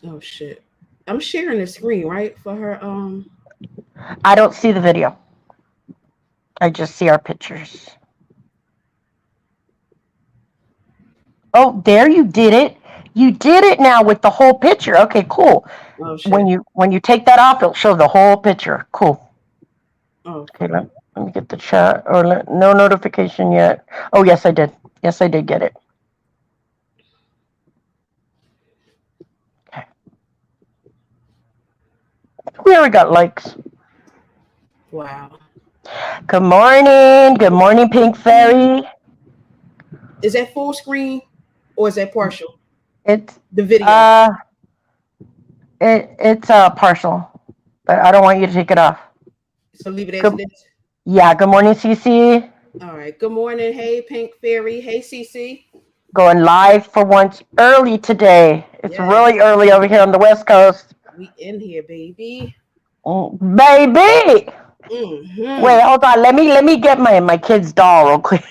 Oh shit. I'm sharing the screen, right? For her I don't see the video. I just see our pictures. Oh, there you did it. You did it now with the whole picture. Okay, cool. oh When shit. you take that off, it'll show the whole picture. Cool. Okay. Okay, let me get the chat. Or no notification yet. Oh, yes, I did. Yes, I did get it. Okay. We already got likes. Wow. Good morning. Good morning, Pink Fairy. Is that full screen or is that partial? It's The video. uh it's partial, but I don't want you to take it off. So leave it as Good it is. Yeah, good morning, Cece. All right. Good morning. Hey, Pink Fairy. Hey, CC. Going live for once early today. It's Yes, really early over here on the West Coast. we in here, baby. Baby! Mm-hmm. Wait, hold on. Let me get my kid's doll real quick.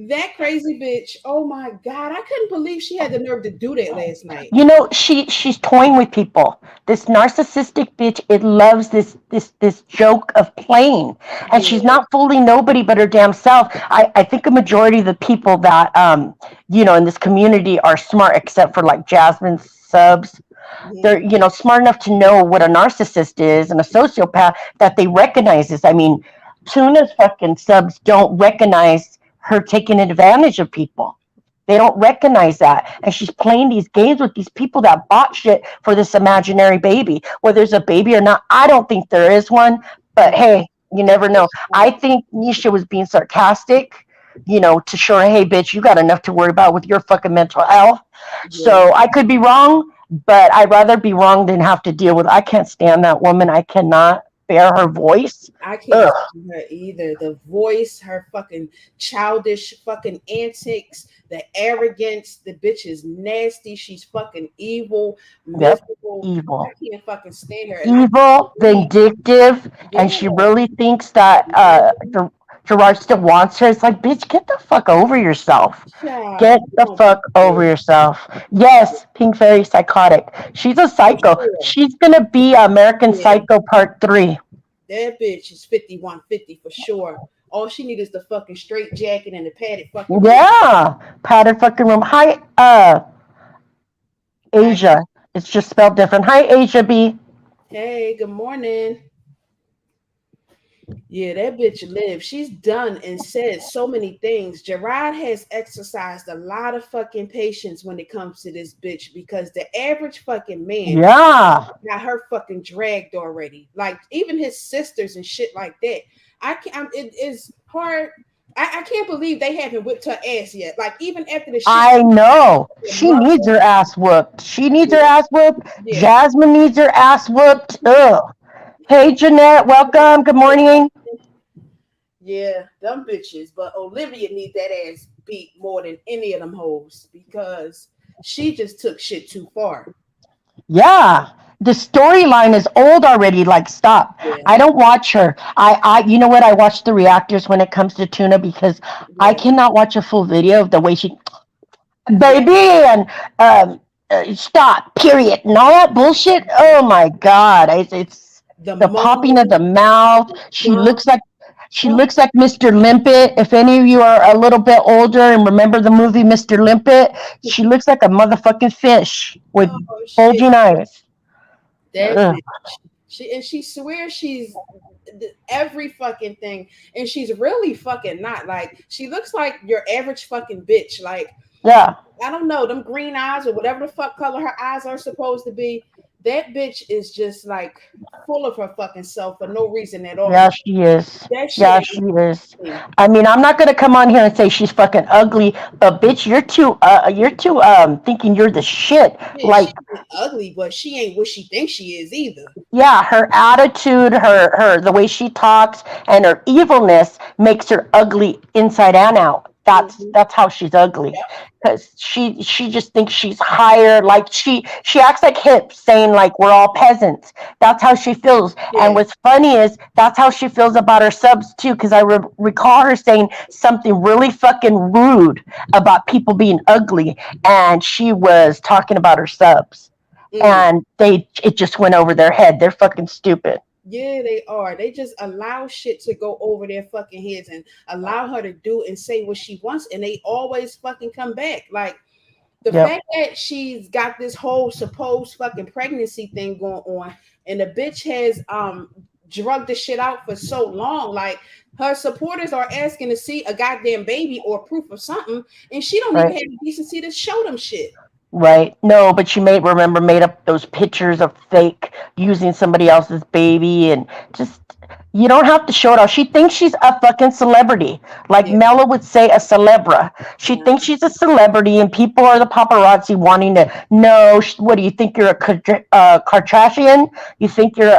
That crazy bitch. Oh my God. I couldn't believe she had the nerve to do that last night. You know, she's toying with people. This narcissistic bitch, it loves this joke of playing. And she's Yeah. not fooling nobody but her damn self. I think a majority of the people that in this community are smart, except for like Jasmine subs. Hmm. They're smart enough to know what a narcissist is and a sociopath, that they recognize this. I mean, Tuna's fucking subs don't recognize her taking advantage of people. They don't recognize that. And she's playing these games with these people that bought shit for this imaginary baby. Whether there's a baby or not, I don't think there is one. But Yeah. hey, you never know. It's I fine. think Nisha was being sarcastic, to show her, hey, bitch, you got enough to worry about with your fucking mental health. Yeah. So I could be wrong, but I'd rather be wrong than have to deal with. I can't stand that woman. I cannot bear her voice. I can't Ugh. stand her either. The voice, her fucking childish fucking antics, the arrogance. The bitch is nasty. She's fucking evil, Yep. miserable. I Evil. can't fucking stand her. And I can't Evil, believe, vindictive, and she yeah. really thinks that Mhm. Gerard still wants her. It's like, bitch, get the fuck over yourself. Child, Get you the don't be fuck over serious. yourself. Yes, Pink Fairy psychotic. She's a For psycho. sure. She's gonna be American Yeah. Psycho Part 3. That bitch is 5150 for sure. All she needs is the fucking straight jacket and the padded fucking room. Yeah. Padded fucking room. Hi, Hi. Asia. It's just spelled different. Hi, Asia B. Hey, good morning. Yeah, that bitch lives. She's done and said so many things. Gerard has exercised a lot of fucking patience when it comes to this bitch because the average fucking man Yeah. got her fucking dragged already. Like even his sisters and shit like that. I can't. It is hard. I can't believe they haven't whipped her ass yet. Like even after the shit I know. their She mother. needs her ass whooped. She needs her Yeah, ass whooped. yeah. Jasmine needs her ass whooped. Ugh. Hey, Jeanette. Welcome. Good morning. Yeah, them bitches. But Olivia need that ass beat more than any of them hoes because she just took shit too far. Yeah. The storyline is old already. Like, stop. Yeah, I don't watch her. You know what? I watch the reactors when it comes to Tuna because I yeah, cannot watch a full video of the way she, yeah. baby, and stop, period, and all that bullshit. Oh my God. It's The the popping of moan, the mouth. She jump. looks like She Oh, looks like Mr. Limpet. If any of you are a little bit older and remember the movie Mr. Limpet, she looks like a motherfucking fish with oh shit. bulging eyes. That Ugh. bitch. She swears she's every fucking thing, and she's really fucking not. Like she looks like your average fucking bitch. Like Yeah. I don't know, them green eyes or whatever the fuck color her eyes are supposed to be. That bitch is just like full of her fucking self for no reason at Yeah, all. she is. That shit Yeah, ain't she is. me. I mean, I'm not gonna come on here and say she's fucking ugly, but bitch, you're too thinking you're the shit. Yeah, Like, she ain't ugly, but she ain't what she thinks she is either. yeah, her attitude, the way she talks, and her evilness makes her ugly inside and out. Mm-hmm. That's how she's ugly, Yep. because she just thinks she's higher. Like she acts like hips, saying like we're all peasants. That's how she feels. And Yeah. what's funny is that's how she feels about her subs too, because I recall her saying something really fucking rude about people being ugly, and she was talking about her subs, Mm. and it just went over their head. They're fucking stupid. Yeah, they are. They just allow shit to go over their fucking heads and allow her to do and say what she wants, and they always fucking come back. Like the Yep. fact that she's got this whole supposed fucking pregnancy thing going on, and the bitch has drugged the shit out for so long. Like her supporters are asking to see a goddamn baby or proof of something, and she don't even Right. have the decency to show them shit. Right. No, but she made up those pictures of fake using somebody else's baby, and just you don't have to show it off. She thinks she's a fucking celebrity. Like Yeah. Mela would say, a celebra. She thinks Uh, she's a celebrity, and people are the paparazzi wanting to know. What do you think you're a Kardashian? You think you're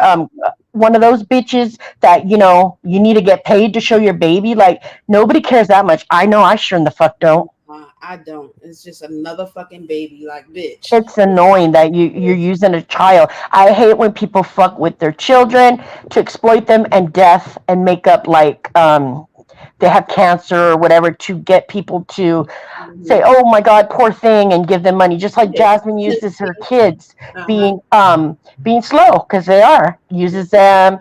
one of those bitches that you need to get paid to show your baby? Like nobody cares that much. I know. I sure in the fuck don't. I don't. It's just another fucking baby, like bitch. It's annoying that you're using a child. I hate when people fuck with their children to exploit them and death and make up like they have cancer or whatever to get people to say, Mhm. "Oh my God, poor thing," and give them money. Just like Yeah. Jasmine uses her kids Uh-huh. being slow, because they are, uses them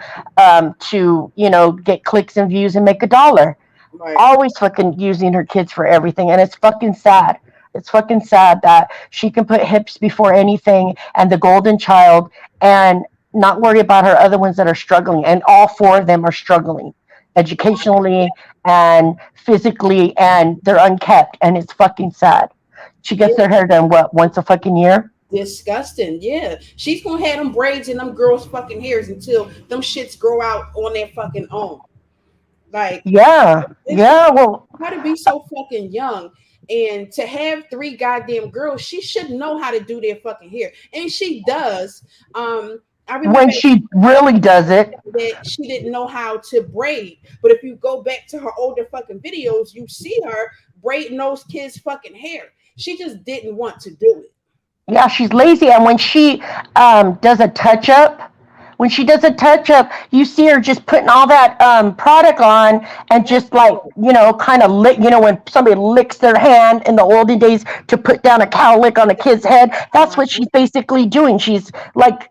to get clicks and views and make $1. Right. Always fucking using her kids for everything, and it's fucking sad. It's fucking sad that she can put hips before anything and the golden child, and not worry about her other ones that are struggling, and all four of them are struggling educationally and physically, and they're unkept, and it's fucking sad. She gets Yeah. their hair done what, once a fucking year? Disgusting. Yeah. She's gonna have them braids in them girls' fucking hairs until them shits grow out on their fucking own. Like Yeah, it's yeah. Well, how to be so fucking young and to have three goddamn girls. She should know how to do their fucking hair, and she does. I when remember she really does it. that she didn't know how to braid, but if you go back to her older fucking videos, you see her braiding those kids' fucking hair. She just didn't want to do it. Yeah, she's lazy, and when she does a touch up, you see her just putting all that product on, and just like Oh, kind of lick. When somebody licks their hand in the olden days to put down a cowlick on a kid's head, that's what uh-huh. she's basically doing. She's like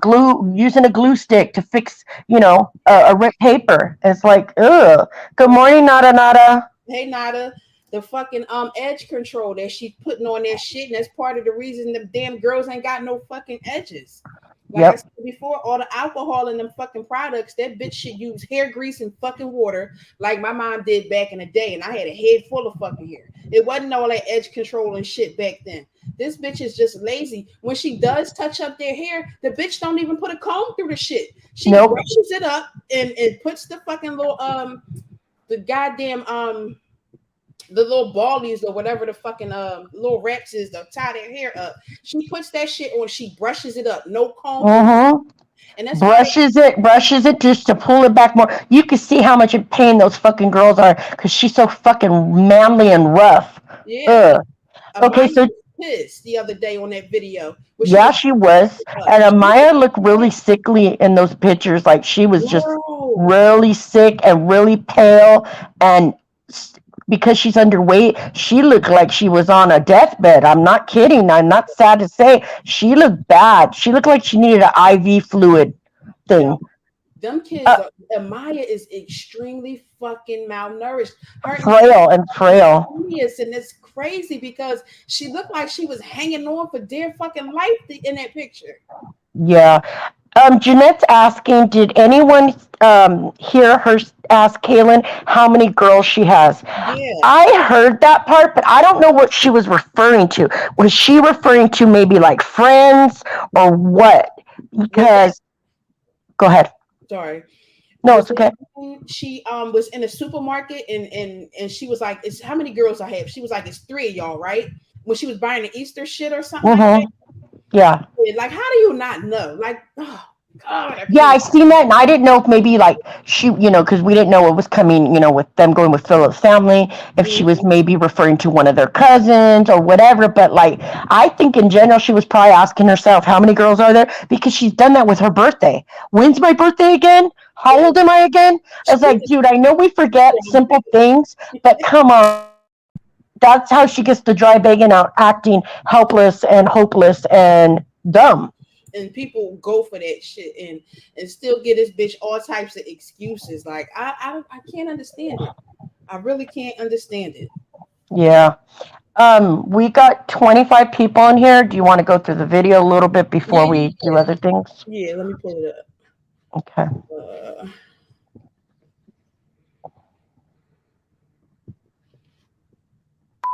glue, using a glue stick to fix Yeah. a ripped paper. It's like, ugh. Good morning, Nada Nada. Hey Nada, the fucking edge control that she's putting on that shit, and that's part of the reason the damn girls ain't got no fucking edges. Like I Yep. said before, all the alcohol in them fucking products, that bitch should use hair grease and fucking water, like my mom did back in the day, and I had a head full of fucking hair. It wasn't all that edge control and shit back then. This bitch is just lazy. When she does touch up their hair, the bitch don't even put a comb through the shit. She Nope. brushes it up and puts the fucking little the goddamn the little ballies or whatever the fucking little wraps is to tie their hair up. She puts that shit on. She brushes it up. No comb or nothing. Mm-hmm. And that's why they Brushes it just to pull it back more. You can see how much in pain those fucking girls are because she's so fucking manly and rough. yeah. Ugh. Okay, Amaya so was pissed the other day on that video where she yeah, was she was, up. and She Amaya looked really sickly in those pictures. Like she was just bro. really sick and really pale, and because she's underweight, she looked like she was on a deathbed. I'm not kidding. I'm not sad to say. She looked bad. She looked like she needed an IV fluid Yo, thing. them kids Uh, are Amaya is extremely fucking malnourished. Her and the Frail and fucking frail. genius, and it's crazy because she looked like she was hanging on for dear fucking life in that picture. Yeah. Jeanette's asking, did anyone hear her ask Kaylin how many girls she has? Yeah, I heard that part, but I don't know what she was referring to. Was she referring to maybe like friends or what? was that Because, go ahead. sorry? No, Was it's that okay. when she was in a supermarket and she was like, "It's how many girls I have?" She was like, "It's three of y'all, right?" When she was buying the Easter shit or something like that. Mm-hmm. Yeah. Yeah, like, how do you not know? Like, oh. God, I Yeah, I can't. seen that, and I didn't know if maybe like she, because we didn't know what was coming, with them going with Philip's family, if she Mhm. was maybe referring to one of their cousins or whatever. But like, I think in general, she was probably asking herself, how many girls are there? Because she's done that with her birthday. When's my birthday again? How Yeah. old am I again? I was like, She dude, I know we forget simple things, but come on. That's how she gets the dry begging out, acting helpless and hopeless and dumb. and people go for that shit and still get this bitch all types of excuses. Like I can't understand it. I really can't understand it. Yeah. We got 25 people in here. Do you want to go through the video a little bit before Yeah, we do other things? yeah. Let me pull it up. Okay. Uh,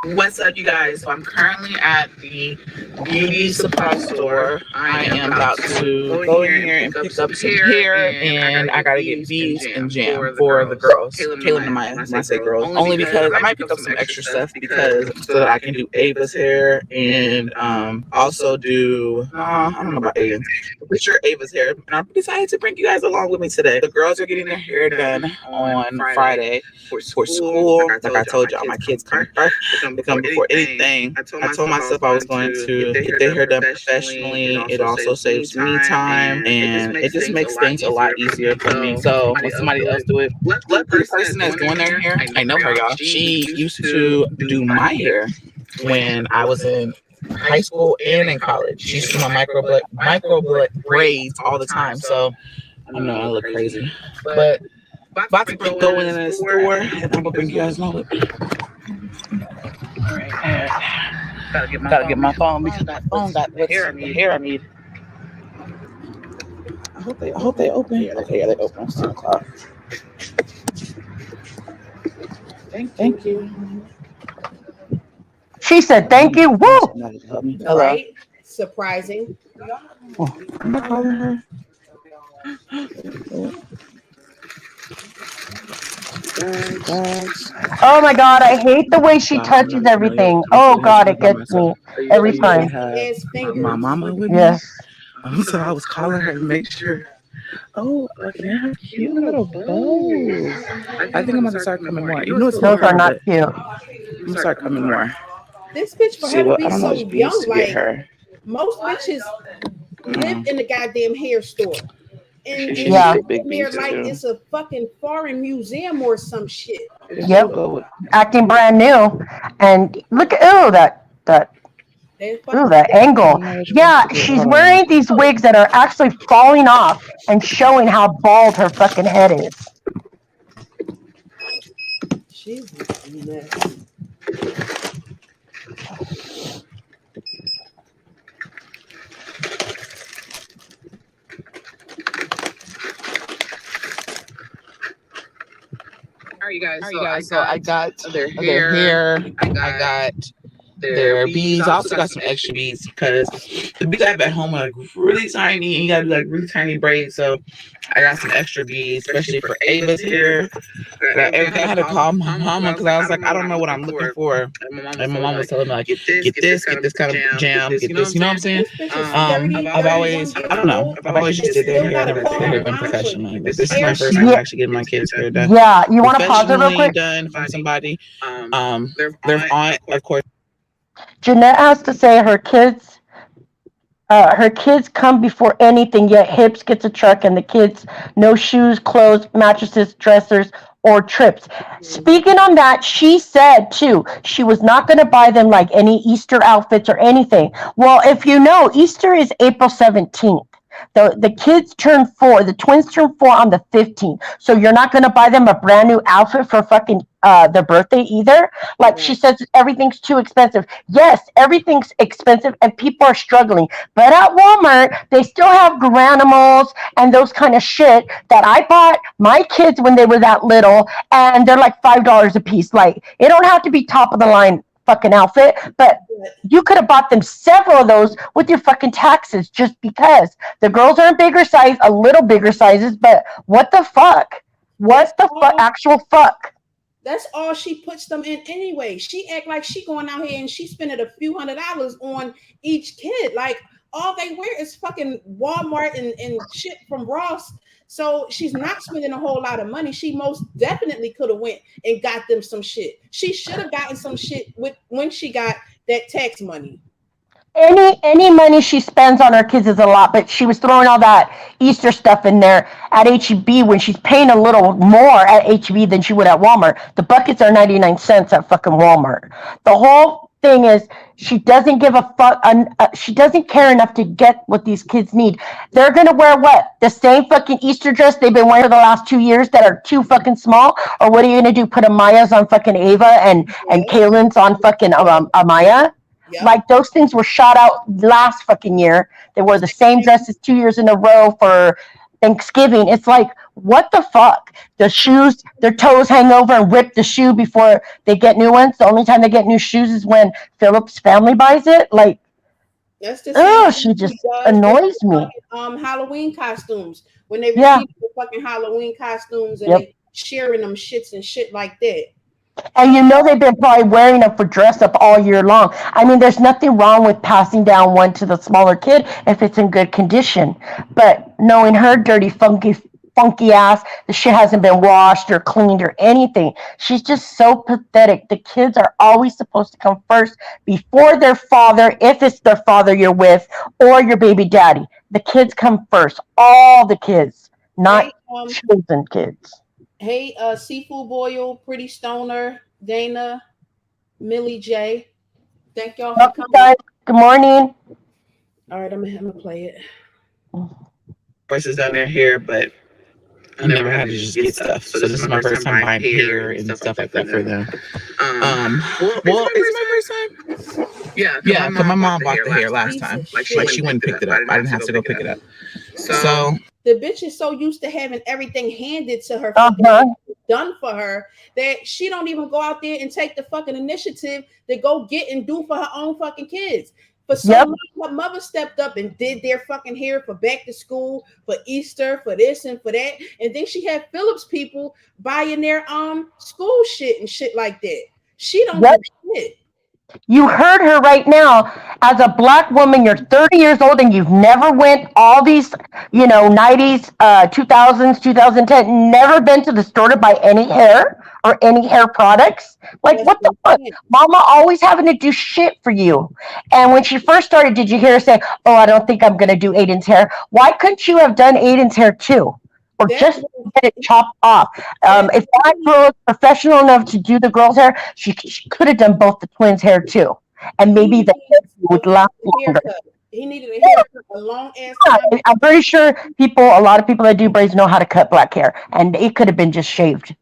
What's up, you guys? So I'm currently at the beauty supply store. I am about to go in here and pick up some hair, and I gotta get beads and jam for the girls. Caleb and Maya, when I say girls, only because I might pick up some extra stuff because so that I can do Ava's hair and also do I don't know about Aiden's, but for sure Ava's hair. And I decided to bring you guys along with me today. The girls are getting their hair done on Friday for school. Like I told y'all, my kids come first. They come before anything. I told myself I was going to get their hair done professionally. It also saves me time, and it just makes things a lot easier for me. So when somebody else do it, luckily the person that's doing their hair, I know her, y'all. She used to do my hair when I was in high school and in college. She used to do my micro braids all the time. So I know I look crazy, but about to go in the store, and I'm gonna bring you guys along with me. All right. Gotta get my phone because my phone got the hair I need. I hope they open. Okay, yeah, they open. It's 10 o'clock. Thank you. She said, thank you. Woo! Hello. right? Surprising. I'm not calling her. Guys. Oh my God, I hate the way she touches everything. Oh God, it gets me I every usually time. have Ass my fingers. mama with me. Yes. So I was calling her to make sure. Oh, look, and they have cute little bows. I think I'm gonna start coming more. You know, it's a little Those are far, not but cute. I'm gonna start coming more. This bitch for See her to what be I don't know so which beads young, to get like her. most bitches live Mm. in the goddamn hair store. And She needs you Yeah. the go big in there beads like too. it's a fucking foreign museum or some shit. This will Yep. go with. Acting brand new. And look at, They fucking that I angle. don't know which ones Yeah, to get. she's Hold on, y'all. wearing these wigs that are actually falling off and showing how bald her fucking head is. she's a mess. All right, you guys. So I got their hair. I got their beads. I also got some extra beads because the beads I have at home are like really tiny, and you gotta do like really tiny braids. So I got some extra beads, especially for Ava's hair. I got everything. I had to call my mama because I was like, I don't know what I'm looking for. And my mom was telling me like, get this kind of jam, get this. You know what I'm saying? This bitch is 30, I've 31 always, I years don't know. old I've always just and did their still hair. I gotta never did call their her hair done mom for professionally. This is hair my first shit. time Yeah, actually getting my kids' hair done yeah. You want to pause it real professionally, quick? done from somebody. Their aunt, of course. Jeanette has to say her kids come before anything, yet Hips gets a truck and the kids no shoes, clothes, mattresses, dressers, or trips. Speaking on that, she said too, she was not going to buy them like any Easter outfits or anything. Well, if you know, Easter is April 17th. The kids turn four, the twins turn four on the 15th. So you're not going to buy them a brand new outfit for fucking their birthday either. Like she Right. says, everything's too expensive. Yes, everything's expensive and people are struggling. But at Walmart, they still have granimals and those kind of shit that I bought my kids when they were that little, and they're like $5 a piece. Like it don't have to be top of the line fucking outfit, but But you could have bought them several of those with your fucking taxes just because the girls are in bigger size, a little bigger sizes. But what the fuck? that's What the fuck? all Actual fuck? that's all she puts them in anyway. She act like she going out here and she spending a few $100s on each kid. Like, all they wear is fucking Walmart and shit from Ross. So she's not spending a whole lot of money. She most definitely could have went and got them some shit. She should have gotten some shit with when she got that tax money. Any money she spends on her kids is a lot, but she was throwing all that Easter stuff in there at HEB when she's paying a little more at HEB than she would at Walmart. The buckets are 99 cents at fucking Walmart. The whole thing is she doesn't give a fuck. She doesn't care enough to get what these kids need. They're gonna wear what? The same fucking Easter dress they've been wearing for the last 2 years that are too fucking small? Or what are you gonna do? Put Amaya's on fucking Ava and Yes. Kaylin's on fucking Amaya? Yep. Like those things were shot out last fucking year. They wore the same dresses 2 years in a row for Thanksgiving. It's like, what the fuck? The shoes, their toes hang over and rip the shoe before they get new ones. The only time they get new shoes is when Philip's family buys it. Like, That's the same oh, thing she she just does with annoys the me. fucking Halloween costumes. When they Yeah, receive the fucking Halloween costumes and yep. they sharing them shits and shit like that. And you know they've been probably wearing them for dress up all year long. I mean, there's nothing wrong with passing down one to the smaller kid if it's in good condition. But knowing her dirty, funky ass, the shit hasn't been washed or cleaned or anything. She's just so pathetic. The kids are always supposed to come first before their father, if it's their father you're with, or your baby daddy. The kids come first. All the kids, Hey, not chosen kids. hey, Seafood Boil, Pretty Stoner, Dana, Millie J. Thank y'all for Welcome, coming. guys. Good morning. All right, I'm gonna play it. Voices down there here, but I never had to just get stuff. So this is my first time buying hair and stuff like that for them. Well, is it my first time? Yeah, because my mom bought the hair last Piece time. of Like shit. she went and picked it up. I didn't have to go pick it up. So The bitch is so used to having everything handed to her, Uh fucking huh. done for her, that she don't even go out there and take the fucking initiative to go get and do for her own fucking kids. For so Yep. long, her mother stepped up and did their fucking hair for back to school, for Easter, for this and for that. And then she had Phillips people buying their school shit and shit like that. She don't Yep. do shit. You heard her right now. As a black woman, you're 30 years old and you've never went all these, 90s, 2000s, 2010, never been to the store to buy any hair or any hair products. Like, That's what the what I'm fuck? saying. Mama always having to do shit for you. And when she first started, did you hear her say, "Oh, I don't think I'm going to do Aiden's hair"? Why couldn't you have done Aiden's hair too? Or That just was get it chopped off? that If that girl is professional enough to do the girl's hair, she could have done both the twins' hair too. And he maybe the hair needs a would last fucking longer. haircut. He needed a haircut, a long ass Yeah, time. I'm pretty sure a lot of people that do braids know how to cut black hair. And it could have been just shaved. His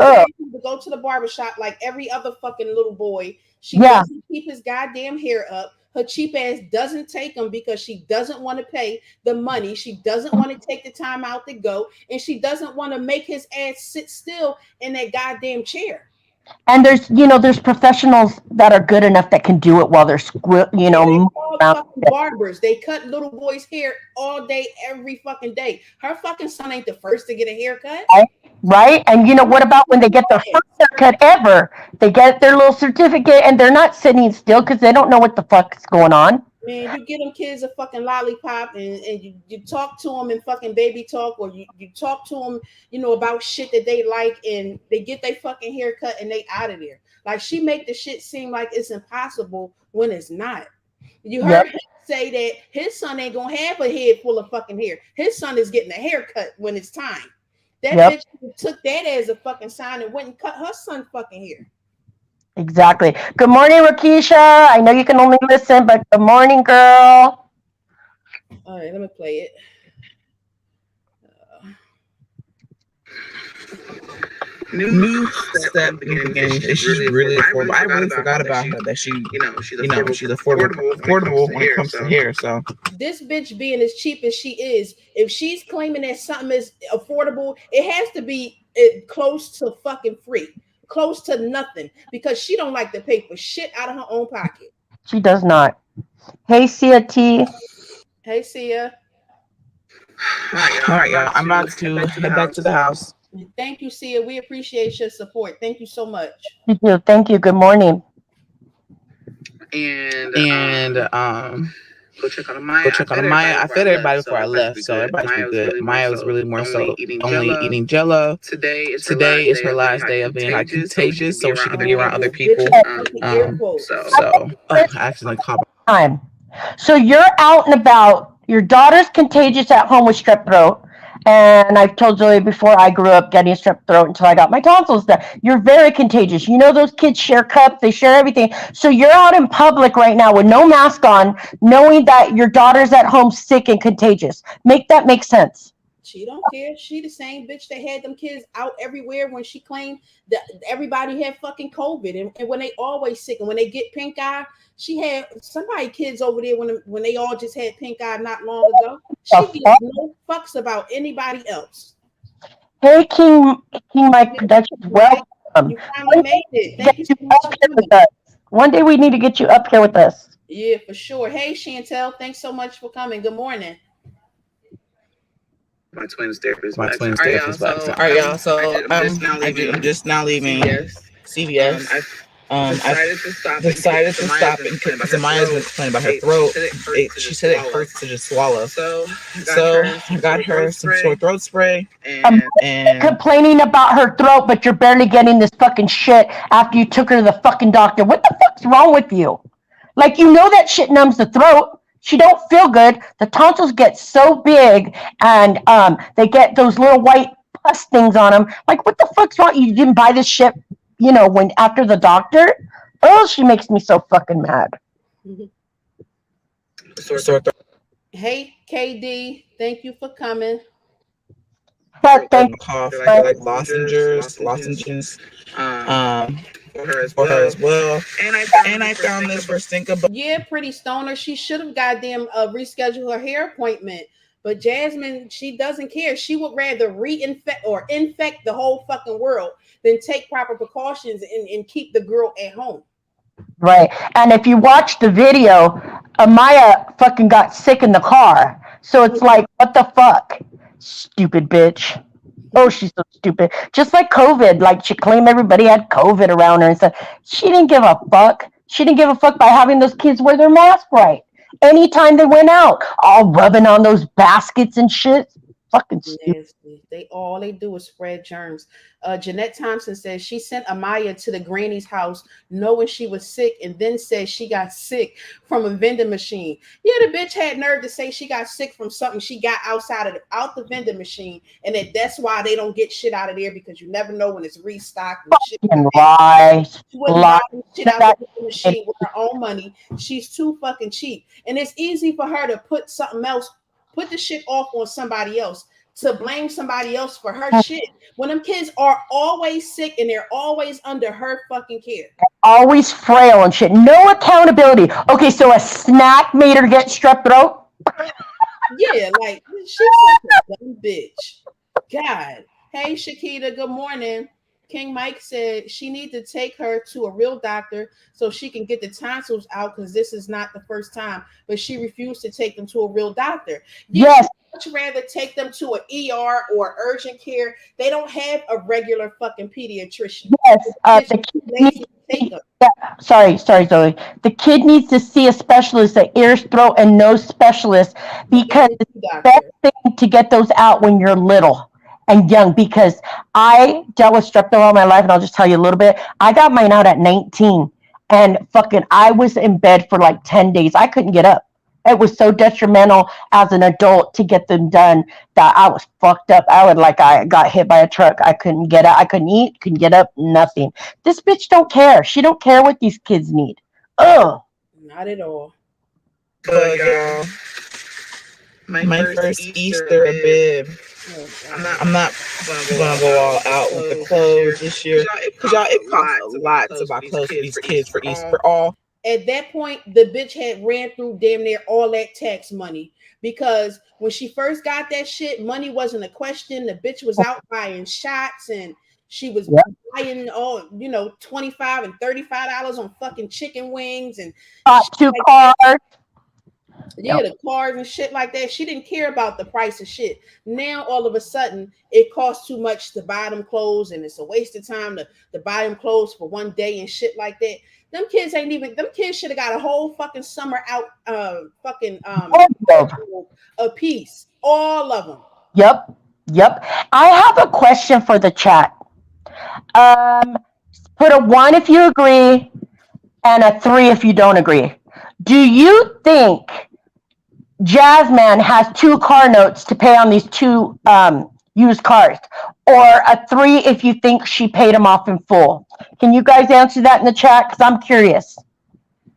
Oh, ass need to go to the barbershop like every other fucking little boy. She yeah. doesn't keep his goddamn hair up. Her cheap ass doesn't take him because she doesn't want to pay the money. She doesn't want to take the time out to go. And she doesn't want to make his ass sit still in that goddamn chair. And there's professionals that are good enough that can do it while they're Yeah, they moving call around. fucking barbers. They cut little boys' hair all day, every fucking day. Her fucking son ain't the first to get a haircut. Right? Right? And what about when they get their first haircut ever? They get their little certificate and they're not sitting still because they don't know what the fuck's going on. Man, you get them kids a fucking lollipop and you talk to them in fucking baby talk, or you talk to them, about shit that they like, and they get their fucking haircut and they out of there. Like, she make the shit seem like it's impossible when it's not. You Yep. heard him say that his son ain't gonna have a head full of fucking hair. His son is getting a haircut when it's time. That Yep. bitch took that as a fucking sign and went and cut her son fucking hair. Exactly. Good morning, Rakisha. I know you can only listen, but good morning, girl. All right, let me play it. new step in the beginning. She's really affordable. I really forgot about her that she's affordable when it comes to hair. So This bitch being as cheap as she is, if she's claiming that something is affordable, it has to be close to fucking free, close to nothing, because she don't like to pay for shit out of her own pocket. She does not. Hey, Sia T. Hey, Sia. all right, y'all. I'm about to head back to the house. Thank you, Sia. We appreciate your support. Thank you so much. Thank you. Thank you. Good morning. And Go check on Maya. I fed everybody before I left, so everybody should be good. Maya was really more so only eating Jello. Today is her last day of being like contagious, so she can be around other people. I accidentally called. Time. So you're out and about. Your daughter's contagious at home with strep throat. And I've told Zoe before, I grew up getting strep throat until I got my tonsils done. You're very contagious. You know those kids share cups, they share everything. So you're out in public right now with no mask on, knowing that your daughter's at home sick and contagious. Make that make sense. She don't care. She the same bitch that had them kids out everywhere when she claimed that everybody had fucking COVID, and when they always sick, and when they get pink eye, she had somebody kids over there when they all just had pink eye not long ago. She gives no fucks about anybody else. Hey, King Mike Productions, welcome. You finally made it. Thank you so much for coming. One day we need to get you up here with us. Yeah, for sure. Hey, Chantel, thanks so much for coming. Good morning. My twin's therapist back. All right, y'all. So I'm just now leaving CVS. I decided to stop because Amaya's been complaining about her throat. She said it hurts to just swallow. So I got her some sore throat spray. And complaining about her throat, but you're barely getting this fucking shit after you took her to the fucking doctor. What the fuck's wrong with you? Like, you know that shit numbs the throat. She don't feel good. The tonsils get so big, and they get those little white pus things on them. Like, what the fuck's wrong? You didn't buy this shit, when after the doctor? Oh, she makes me so fucking mad. Hey, KD, thank you for coming. Cough, like lozenges. For her as well. And I found this for Stinker. Yeah, pretty stoner. She should have goddamn rescheduled her hair appointment. But Jasmine, she doesn't care. She would rather reinfect or infect the whole fucking world than take proper precautions and keep the girl at home. Right. And if you watch the video, Amaya fucking got sick in the car. So it's like, what the fuck? Stupid bitch. Oh, she's so stupid. Just like COVID. Like, she claimed everybody had COVID around her and stuff. She didn't give a fuck. She didn't give a fuck by having those kids wear their mask right. Anytime they went out, all rubbing on those baskets and shit. Fucking stupid. All they do is spread germs. Jeanette Thompson says she sent Amaya to the granny's house knowing she was sick, and then said she got sick from a vending machine. Yeah, the bitch had nerve to say she got sick from something she got out the vending machine, and that's why they don't get shit out of there, because you never know when it's restocked. Lie. She wouldn't buy shit out of the machine with her own money. She's too fucking cheap, and it's easy for her to put something else. Put the shit off on somebody else, to blame somebody else for her shit, when them kids are always sick and they're always under her fucking care. Always frail and shit. No accountability. Okay, so a snack made her get strep throat? Yeah, like, she's such a dumb bitch. God. Hey, Shakita, good morning. King Mike said she needs to take her to a real doctor so she can get the tonsils out, because this is not the first time. But she refused to take them to a real doctor. Yes. Much rather take them to an ER or urgent care. They don't have a regular fucking pediatrician. Yes. Sorry, Zoe. The kid needs to see a specialist, an ear, throat, and nose specialist, because it's the best thing to get those out when you're little and young. Because I dealt with strep throat all my life, and I'll just tell you a little bit. I got mine out at 19, and fucking I was in bed for like 10 days. I couldn't get up. It was so detrimental as an adult to get them done that I was fucked up. I got hit by a truck. I couldn't get up. I couldn't eat, couldn't get up, nothing. This bitch don't care. She don't care what these kids need. Ugh. Not at all. But y'all, my first Easter bib. I'm not gonna go all out with the clothes this year, because y'all, it costs a lot to buy clothes for these kids for Easter. At that point, the bitch had ran through damn near all that tax money, because when she first got that shit, money wasn't a question. The bitch was out buying shots, and she was buying all, $25 and $35 on fucking chicken wings and two cars. Yeah, the cars and shit like that. She didn't care about the price of shit. Now all of a sudden it costs too much to buy them clothes, and it's a waste of time to buy them clothes for one day and shit like that. Them kids ain't even them kids should have got a whole fucking summer out fucking Yep. wardrobe a piece. All of them. Yep. Yep. I have a question for the chat. Um, Put a one if you agree and a three if you don't agree. Do you think Jasmine has two car notes to pay on these two used cars, or a three if you think she paid them off in full? Can you guys answer that in the chat? Because I'm curious.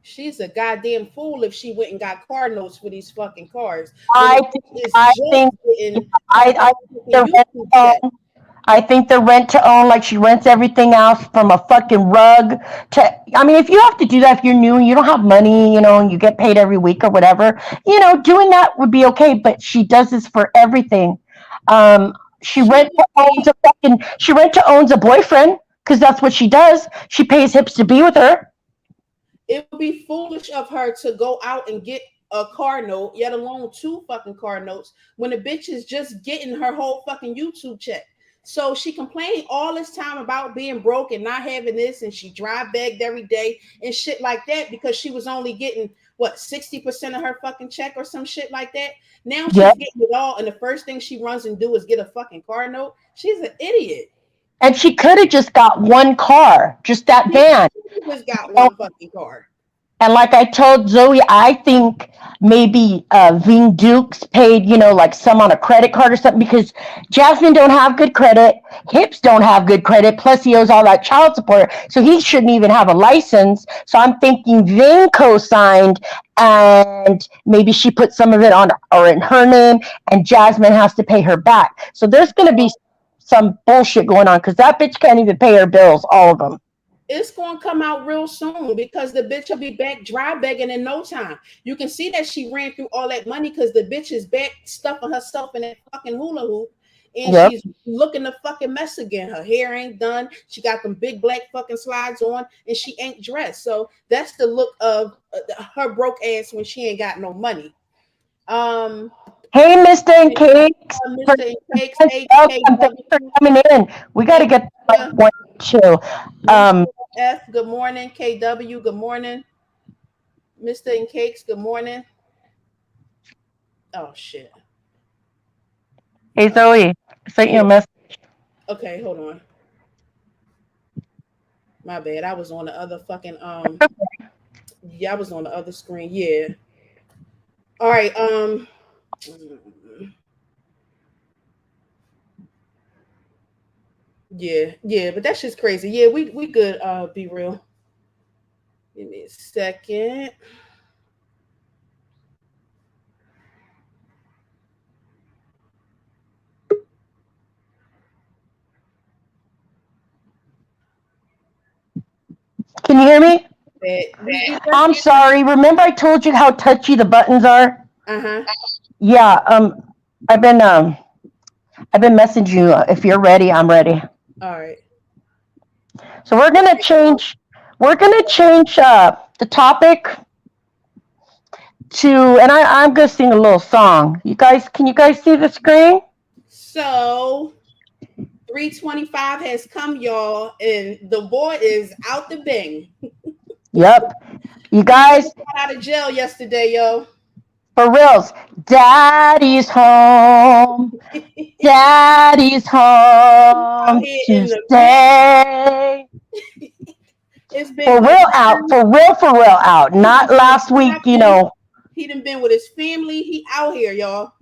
She's a goddamn fool if she went and got car notes for these fucking cars. When I the think, bitch is I just think, getting I think a the rent YouTube to check. own. I think the rent to own, like she rents everything else from a fucking rug to. I mean, if you have to do that, if you're new and you don't have money, and you get paid every week or whatever, doing that would be okay. But she does this for everything. Um, she She rent would to owns be a fucking. She rent to owns a boyfriend because that's what she does. She pays hips to be with her. it would be foolish of her to go out and get a car note, yet alone two fucking car notes, when the bitch is just getting her whole fucking YouTube check. So she complained all this time about being broke and not having this, and she dry begged every day and shit like that because she was only getting what 60% of her fucking check or some shit like that. Now she's Yep. getting it all, and the first thing she runs and do is get a fucking car note. She's an idiot. And she could have just got one car, just that van. She just got one fucking car. And like I told Zoe, I think maybe Ving Dukes paid, like some on a credit card or something, because Jasmine don't have good credit, Hips don't have good credit, plus he owes all that child support, so he shouldn't even have a license. So I'm thinking Ving co-signed, and maybe she put some of it on or in her name, and Jasmine has to pay her back. So there's going to be some bullshit going on because that bitch can't even pay her bills, all of them. It's going to come out real soon because the bitch will be back dry begging in no time. You can see that she ran through all that money because the bitch is back stuffing herself in that fucking hula hoop, and Yep. she's looking a fucking mess again. Her hair ain't done. She got them big black fucking slides on, and she ain't dressed. So that's the look of her broke ass when she ain't got no money. Um, Hey, Mr. and Cakes. Mr. and Cakes, Welcome. Thanks for coming in. We got to get to one too. F, good morning. KW, good morning. Mr. and Cakes, good morning. Oh shit. Hey, Zoe. I sent you Yeah. a message. Okay, hold on. My bad. I was on the other fucking yeah, I was on the other screen. Yeah. All right. Yeah, but that's just crazy. Yeah, we good, be real. Give me a second. Can you hear me? I'm Uh sorry. Remember I told you how touchy the buttons are? huh. Yeah. I've been messaging you. If you're ready, I'm ready. All right. So we're gonna change. We're gonna change the topic to, and I'm gonna sing a little song. Can you guys see the screen? So 325 has come, y'all, and the boy is out the bing. Yep. You guys, Got out of jail yesterday, yo. for reals, Daddy's home. Daddy's Out home here to in the stay. it's been For with real his out. For real out. Not last week, He done been with his family. He out here, y'all.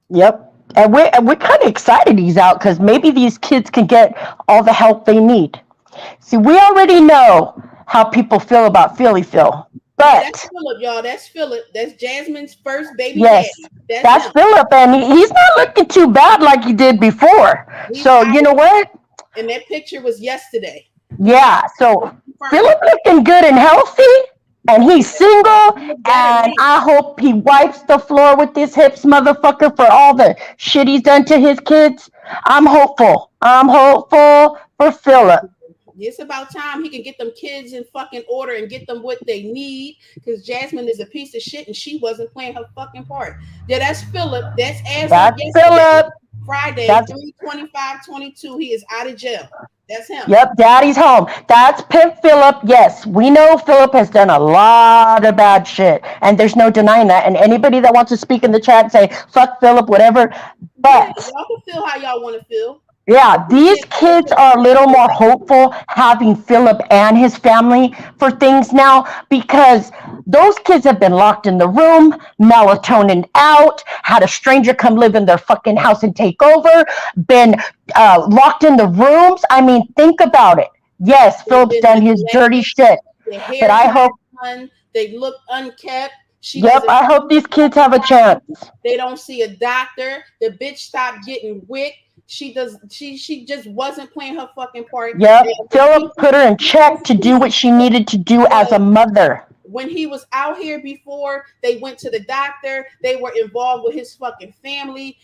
Yep. And we're kind of excited he's out because maybe these kids can get all the help they need. See, we already know how people feel about Philly Phil. Yeah, that's But Philip, y'all. That's Philip. That's Jasmine's first baby yes, daddy. That's that's him. Philip, and he's not looking too bad like he did before. He's So, out, you know what? and that picture was yesterday. Yeah, so Confirmed. Philip looking good and healthy, and he's single, He look better and now. I hope he wipes the floor with this hips motherfucker for all the shit he's done to his kids. I'm hopeful. I'm hopeful for Philip. It's about time he can get them kids in fucking order and get them what they need. Because Jasmine is a piece of shit and she wasn't playing her fucking part. Yeah, that's Philip. That's as of That's yesterday, Philip. Friday, That's 3/25/22. He is out of jail. That's him. Yep, daddy's home. That's Pimp Phillip. Yes, we know Philip has done a lot of bad shit, and there's no denying that. And anybody that wants to speak in the chat and say, fuck Philip, whatever. Yeah, But y'all can feel how y'all want to feel. But yeah, he these did more kids to are a little the more hopeful having Philip and his family for things now because those kids have been locked in the room, melatonin out, had a stranger come live in their fucking house and take over, been locked in the rooms. I mean, think about it. Yes, they've Philip's been done his dirty neglected. shit, Their but hair's I not hope, done. They look unkept. She yep, doesn't I hope see these a kids fucking have a chance. doctor. They don't see a doctor. The bitch stopped getting wick. She does. She just wasn't playing her fucking part. Yep, And the Philip people put her in check because to do what she needed to do as a mother. when he was out here before, they went to the doctor. They were involved with his fucking family.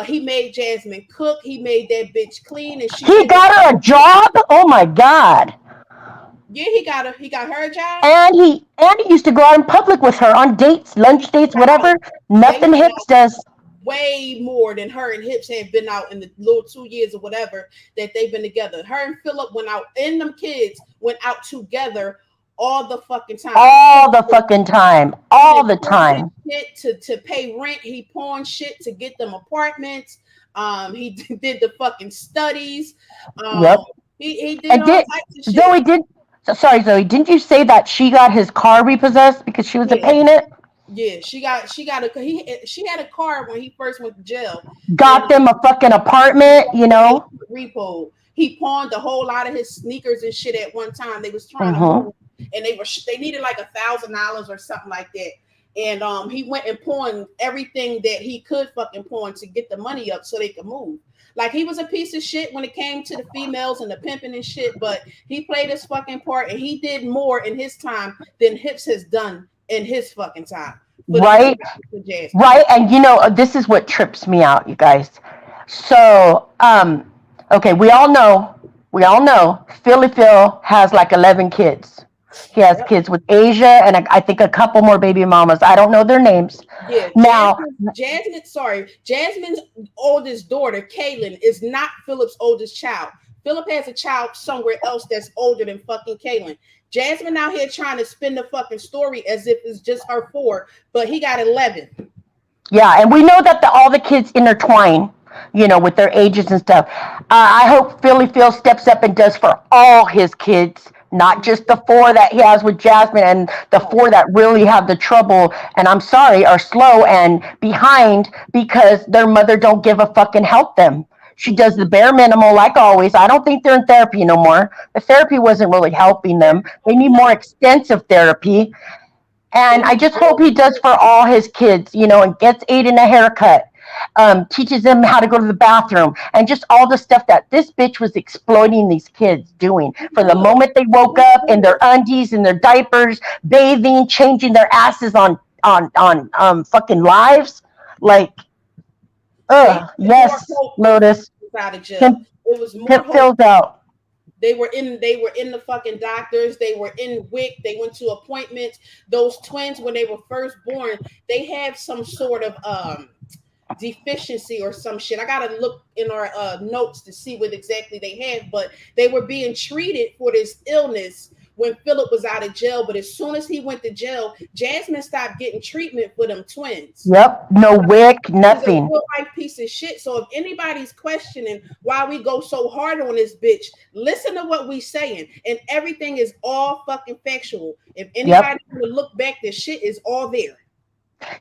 He made Jasmine cook. He made that bitch clean, and she He did what got she her a job. Oh my god. Yeah, he got her. He got her a job. And he used to go out in public with her on dates, lunch dates, Out. whatever. They Nothing went Hips does. way more than her and Hips had been out in the little 2 years or whatever that they've been together. Her and Philip went out, and them kids went out together all the fucking time. All the fucking time. He All did the his time. shit to pay rent. He pawned shit to get them apartments. He did the fucking studies. Um, Yep. he did And all did types of shit. Zoe did sorry, Zoe, didn't you say that she got his car repossessed because she was a Yeah, paying it? yeah. She got a she had a car when he first went to jail, and Got them a fucking apartment, you yeah, know? repo. He pawned a whole lot of his sneakers and shit at one time. They was trying to Mm-hmm. move, and they needed like $1,000 or something like that. And he went and pawned everything that he could fucking pawn to get the money up so they could move. Like he was a piece of shit when it came to the females and the pimping and shit, but he played his fucking part and he did more in his time than Hips has done in his fucking time for the Right? Jasmine. Right. And you know, this is what trips me out, you guys. So, okay, we all know Philly Phil has like 11 kids. He has Yep. kids with Asia and I think a couple more baby mamas. I don't know their names. Yeah, Now, Jasmine's oldest daughter, Kaylin, is not Philip's oldest child. Philip has a child somewhere else that's older than fucking Kaylin. Jasmine out here trying to spin the fucking story as if it's just her four, but he got 11. yeah, and we know that all the kids intertwine, you know, with their ages and stuff. I hope Philly Phil steps up and does for all his kids, not just the four that he has with Jasmine and the four that really have the trouble and I'm sorry are slow and behind because their mother don't give a fucking help them. She does the bare minimum like always. I don't think they're in therapy no more. The therapy wasn't really helping them. They need more extensive therapy. And I just hope he does for all his kids, you know, and gets Aiden a haircut, teaches them how to go to the bathroom, and just all the stuff that this bitch was exploiting these kids doing. For the moment they woke up in their undies and their diapers, bathing, changing their asses on fucking lives, like, yes, Lotus, Out of jail. Pimp, It was more Pimp hope. fills out. They were in the fucking doctors. They were in WIC. They went to appointments. Those twins, when they were first born, they have some sort of deficiency or some shit. I gotta look in our notes to see what exactly they had, but they were being treated for this illness when Philip was out of jail. But as soon as he went to jail, Jasmine stopped getting treatment for them twins. Yep, no wick, He's a nothing. real life piece of shit. So if anybody's questioning why we go so hard on this bitch, listen to what we saying, and everything is all fucking factual. If anybody want to look back, this shit is all there.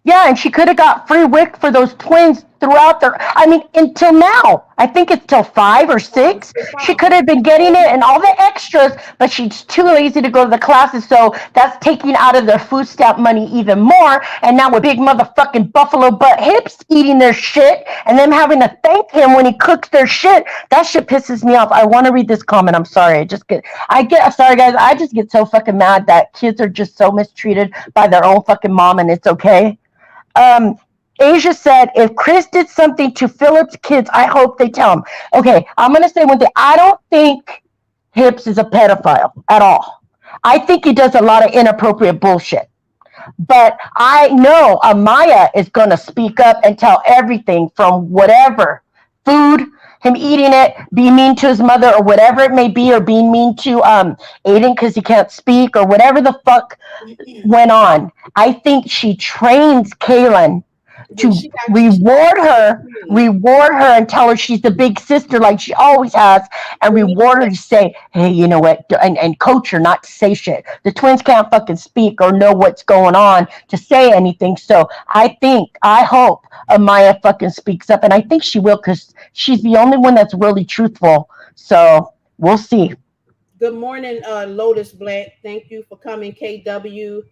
Yeah, and she could have got free wick for those twins throughout their. I mean, until now. I think it's till 5 or 6. She could have been getting it and all the extras, but she's too lazy to go to the classes, so that's taking out of their food stamp money even more. And now with big motherfucking buffalo butt Hips eating their shit and them having to thank him when he cooks their shit, that shit pisses me off. I want to read this comment. I'm sorry. Sorry guys. I just get so fucking mad that kids are just so mistreated by their own fucking mom, and it's okay. Asia said, if Chris did something to Philip's kids, I hope they tell him. Okay, I'm going to say one thing. I don't think Hips is a pedophile at all. I think he does a lot of inappropriate bullshit. But I know Amaya is going to speak up and tell everything from whatever food, him eating it, being mean to his mother or whatever it may be, or being mean to Aiden because he can't speak or whatever the fuck went on. I think she trains Kaylin Yeah, to she got queen. reward her and tell her she's the big sister like she always has, and The reward her media, to say, hey, you know what, and coach her not to say shit. The twins can't fucking speak or know what's going on to say anything. So I hope Amaya fucking speaks up, and I think she will because she's the only one that's really truthful. So we'll see. good morning, Lotus Black. Thank you for coming, KW.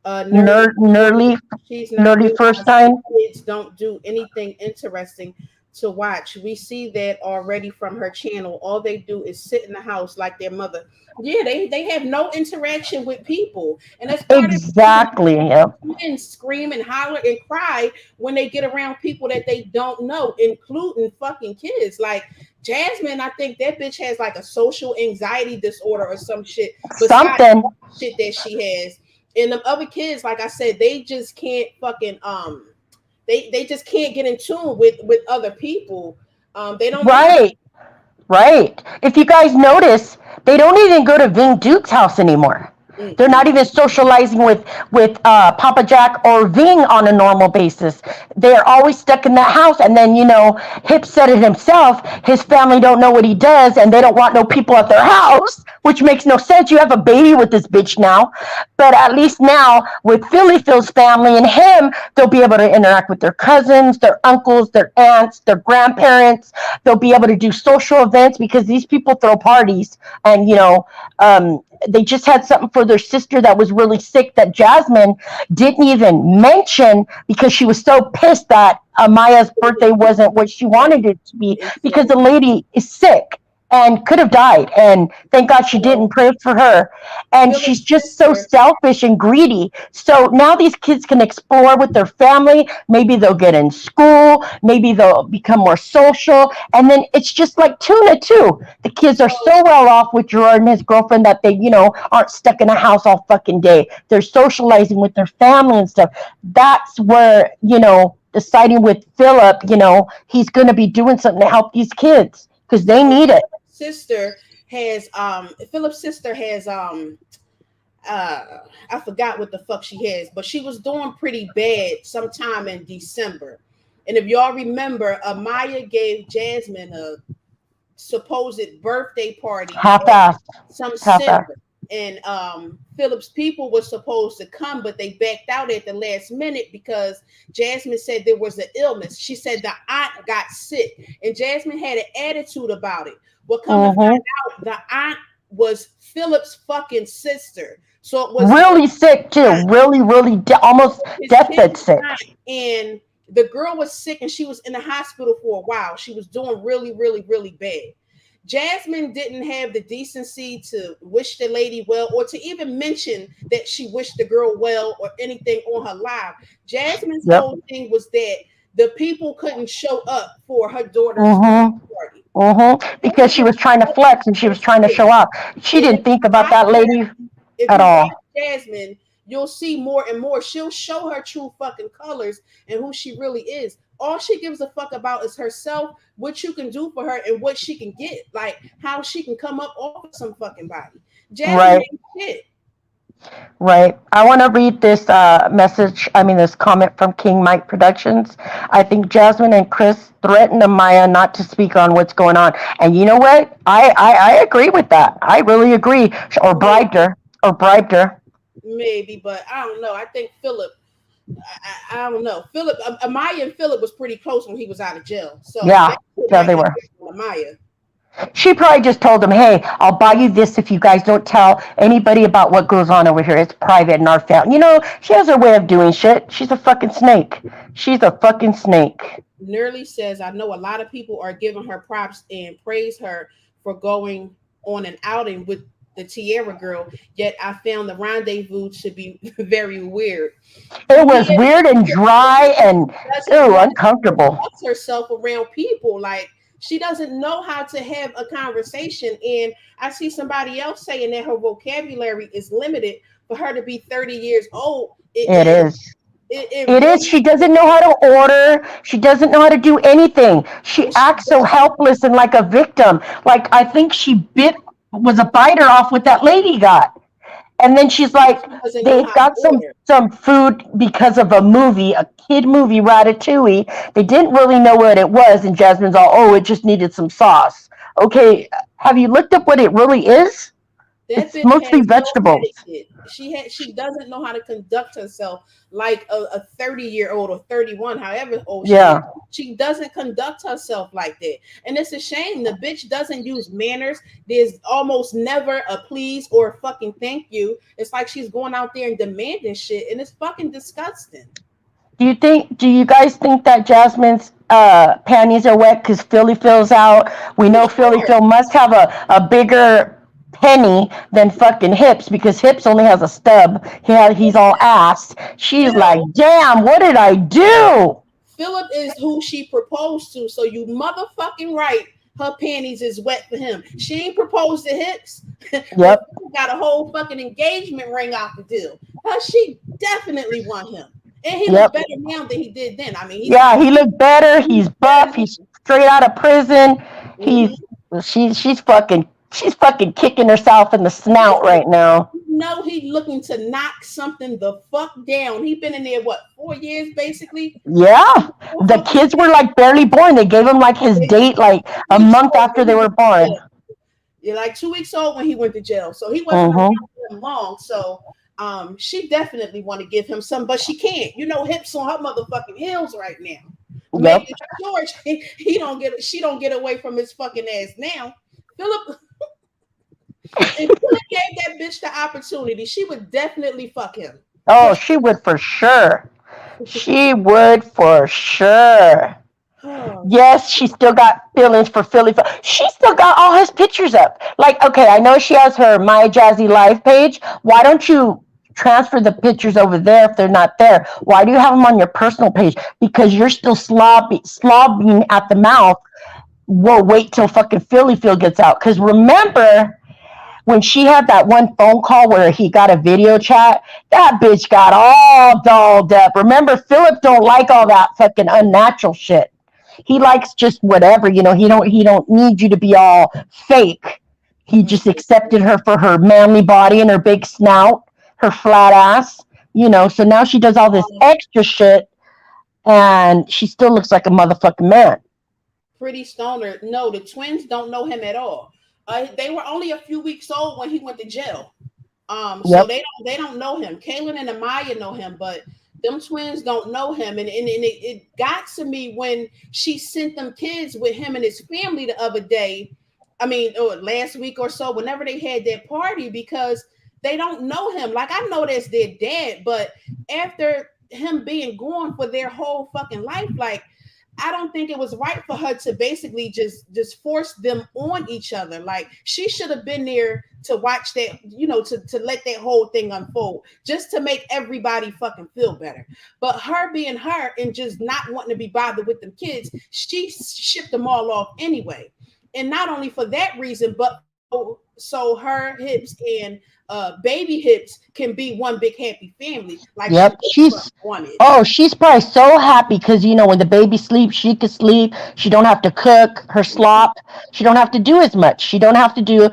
Nerdy, Nerd, nerdy, she's not nerdy first realizing time. kids don't do anything interesting to watch. We see that already from her channel. All they do is sit in the house like their mother. Yeah, they have no interaction with people, and that's part of the Exactly. Yep. men scream and holler and cry when they get around people that they don't know, including fucking kids. Like Jasmine, I think that bitch has like a social anxiety disorder or some shit. Besides Something. shit that she has, and the other kids, like I said, they just can't fucking they just can't get in tune with other people. They don't know. Right. Right. If you guys notice, they don't even go to Ving Duke's house anymore. They're not Mm-mm. even socializing with Papa Jack or Ving on a normal basis. They're always stuck in that house. And then Hip said it himself. His family don't know what he does, and they don't want no people at their house, which makes no sense. You have a baby with this bitch now, but at least now with Phil's family and him, they'll be able to interact with their cousins, their uncles, their aunts, their grandparents. They'll be able to do social events because these people throw parties, and they just had something for their sister that was really sick that Jasmine didn't even mention because she was so pissed that Amaya's birthday wasn't what she wanted it to be because the Exactly. lady is sick and could have died. And thank God she didn't. So Pray for her. And she's Philip's just so sister, selfish and greedy. So now these kids can explore with their family. Maybe they'll get in school. Maybe they'll become more social. And then it's just like Tuna, too. The kids are so so well off with Gerard and his girlfriend that they, aren't stuck in a house all fucking day. They're socializing with their family and stuff. That's where, deciding with Philip, he's going to be doing something to help these kids because they so need it. sister Philip's sister has I forgot what the fuck she has, but she was doing pretty bad sometime in December. And if y'all remember, Amaya gave Jasmine a supposed birthday party at Half-assed. some center. Half-assed. And Philip's people were supposed to come, but they backed out at the last minute because Jasmine said there was an illness. She said the aunt got sick, and Jasmine had an attitude about it. Well, come to Mm-hmm. find out, the aunt was Philip's fucking sister. So it was his Really sick too. aunt, Really, really almost his deathbed kid's sick. aunt. And the girl was sick and she was in the hospital for a while. She was doing really, really, really bad. Jasmine didn't have the decency to wish the lady well or to even mention that she wished the girl well or anything on her live. Jasmine's Yep. whole thing was that the people couldn't show up for her daughter's Mm-hmm. party. That Because was she the was trying to whole flex and she was trying to thing. show off. She And didn't think about that lady if at you watch all. Jasmine, you'll see more and more. She'll show her true fucking colors and who she really is. All she gives a fuck about is herself, what you can do for her, and what she can get, like how she can come up off of some fucking body. Jasmine Right. ain't shit. Right. I want to read this this comment from King Mike Productions. I think Jasmine and Chris threatened Amaya not to speak on what's going on. And you know what? I agree with that. I really agree. Or Maybe, bribed her. Or bribed her. maybe, but I don't know. I think Philip. I don't know. Philip, Amaya and Philip was pretty close when he was out of jail, so Yeah. that shit Yeah, might they have were. been on Amaya. She probably just told him, hey, I'll buy you this if you guys don't tell anybody about what goes on over here. It's private in our family. She has her way of doing shit. She's a fucking snake. She's a fucking snake. Nerly says, I know a lot of people are giving her props and praise her for going on an outing with the Tierra girl, yet I found the rendezvous to be very weird. It was Yeah, weird and because dry and, she doesn't ew, want to uncomfortable. express herself around people. Like, She doesn't know how to have a conversation. And I see somebody else saying that her vocabulary is limited for her to be 30 years old. It It is. is. It It is. really She is. doesn't know how to order. She doesn't know how to do anything. She And she acts so doesn't. helpless and like a victim. Like I think she bit was a biter off what that lady got. And then she's like, She doesn't know they how to got order. some food because of a movie, a kid movie, Ratatouille. They didn't really know what it was, and Jasmine's all, oh, it just needed some sauce. Okay, have you looked up what it really is? That It's bitch mostly has no vegetables. etiquette. She doesn't know how to conduct herself like a 30-year-old or 31, however old she is. Yeah. She doesn't conduct herself like that. And it's a shame. The bitch doesn't use manners. There's almost never a please or a fucking thank you. It's like she's going out there and demanding shit, and it's fucking disgusting. Do you guys think that Jasmine's panties are wet because Philly fills out? We For know Philly sure. Phil must have a bigger penny than fucking Hips because Hips only has a stub. He's all ass. She's like, Phil damn, what did I do? Philip is who she proposed to, so you motherfucking right. Her panties is wet for him. She ain't proposed to Hips, but Yep, Philip got a whole fucking engagement ring out the deal. She definitely want him, and he look yep. better now than he did then. I mean, he's Yeah, not he looked better. he's He's better buff. He's looking. straight out of prison. He's Mm-hmm. she's fucking kicking herself in the snout right now. No, he looking to knock something the fuck down. He been in there what 4 years basically. Yeah, Four the fucking kids were years. like barely born. They gave him like his They date like a 2 weeks month old after when they he were went to born. jail. Yeah, like 2 weeks old when he went to jail. So he wasn't around Mm-hmm. them long. So she definitely want to give him some, but she can't. You know, Hips on her motherfucking heels right now, Yep. making sure he don't get she don't get away from his fucking ass now. Philip, if Philip gave that bitch the opportunity, she would definitely fuck him for Oh, she would for sure. She would for sure. sure. Yes, she still got feelings for Philly. She still got all his pictures up. Like, okay, I know she has her My Jazzy Live page. Why don't you transfer the pictures over there if they're not there? Why do you have them on your personal page? Because you're still slobbing at the mouth. We'll wait till fucking Philly Phil gets out. Because remember when she had that one phone call where he got a video chat, that bitch got all dolled up. Remember, Philip don't like all that fucking unnatural shit. He likes just whatever, he don't need you to be all fake. He just accepted her for her manly body and her big snout, her flat ass, so now she does all this extra shit and she still looks like a motherfucking man. Pretty Stoner. No, the twins don't know him at all. They were only a few weeks old when he went to jail. So Yep. they don't know him. Kaylin and Amaya know him, but them twins don't know him. And it got to me when she sent them kids with him and his family the other day. I mean, or last week or so, whenever they had that party, because they don't know him. Like I know that's their dad, but after him being gone for their whole fucking life, like I don't think it was right for her to basically just force them on each other. Like she should have been there to watch that, to let that whole thing unfold, just to make everybody fucking feel better. But her being her and just not wanting to be bothered with them kids, she shipped them all off anyway. And not only for that reason, but so her Hips and baby Hips can be one big happy family, like she Yep. wanted. She's probably so happy because when the baby sleeps, she can sleep. She don't have to cook her slop. She don't have to do as much. She don't have to do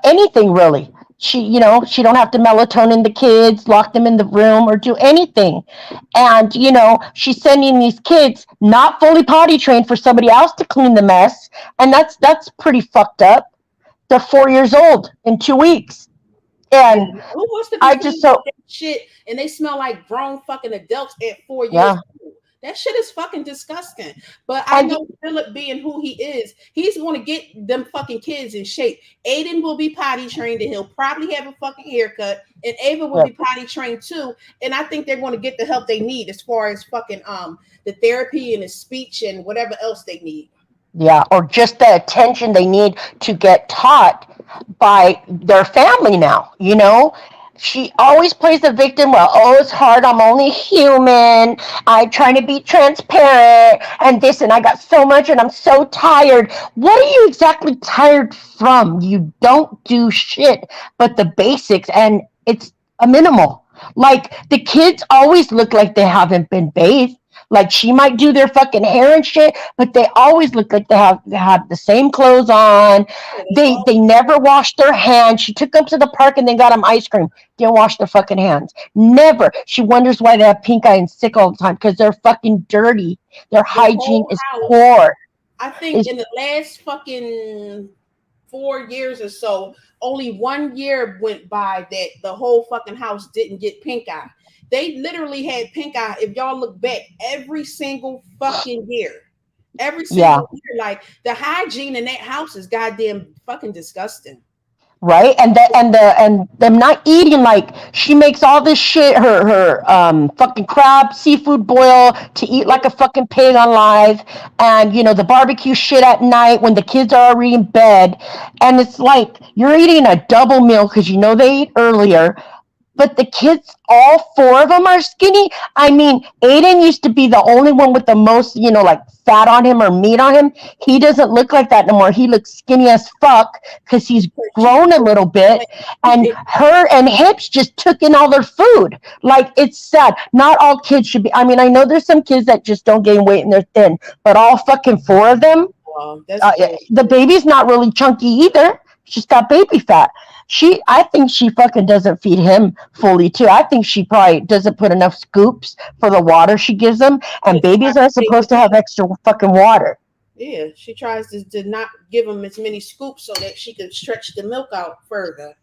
anything really. She don't have to melatonin the kids, lock them in the room, or do anything. And she's sending these kids not fully potty trained for somebody else to clean the mess, and that's pretty fucked up. They're 4 years old in 2 weeks, Yeah, and who wants to be I just cleaning up so that shit and they smell like grown fucking adults at 4 years yeah. old? That shit is fucking disgusting. But I And know Philip being who he is, he's going to get them fucking kids in shape. Aiden will be potty trained and he'll probably have a fucking haircut. And Ava will yeah. be potty trained too. And I think they're going to get the help they need as far as fucking the therapy and the speech and whatever else they need. Yeah, or just the attention they need to get taught by their family now. She always plays the victim. Well, oh, it's hard. I'm only human. I'm trying to be transparent and this, and I got so much, and I'm so tired. What are you exactly tired from? You don't do shit but the basics, and it's a minimal. Like the kids always look like they haven't been bathed. Like she might do their fucking hair and shit, but they always look like they have the same clothes on. Yeah, they They all never washed their hands. She took them to the park and then got them ice cream. Didn't wash their fucking hands. Never. She wonders why they have pink eye and sick all the time because they're fucking dirty. Their the hygiene whole is house. poor. I think Is in the last fucking 4 years or so, only 1 year went by that the whole fucking house didn't get pink eye. They literally had pink eye. If y'all look back, every single fucking year, every yeah. single year, like the hygiene in that house is goddamn fucking disgusting. Right, and them not eating. Like she makes all this shit, her fucking crab seafood boil to eat like a fucking pig on live, and the barbecue shit at night when the kids are already in bed, and it's like you're eating a double meal because they eat earlier, but the kids, all four of them are skinny. I mean, Aiden used to be the only one with the most, like fat on him or meat on him. He doesn't look like that no more. He looks skinny as fuck because he's She, grown a little bit. And her and Hips just took in all their food. Like, it's sad. Not all kids should be. I mean, I know there's some kids that just don't gain weight and they're thin, but all fucking four of them, that's the bullshit. baby's not really chunky either. She's got baby fat. I think she fucking doesn't feed him fully too. I think she probably doesn't put enough scoops for the water she gives him. Yeah, And she tries babies aren't to make supposed to have extra fucking water, Yeah, she tries to not give him as many scoops so that she can stretch the milk out further.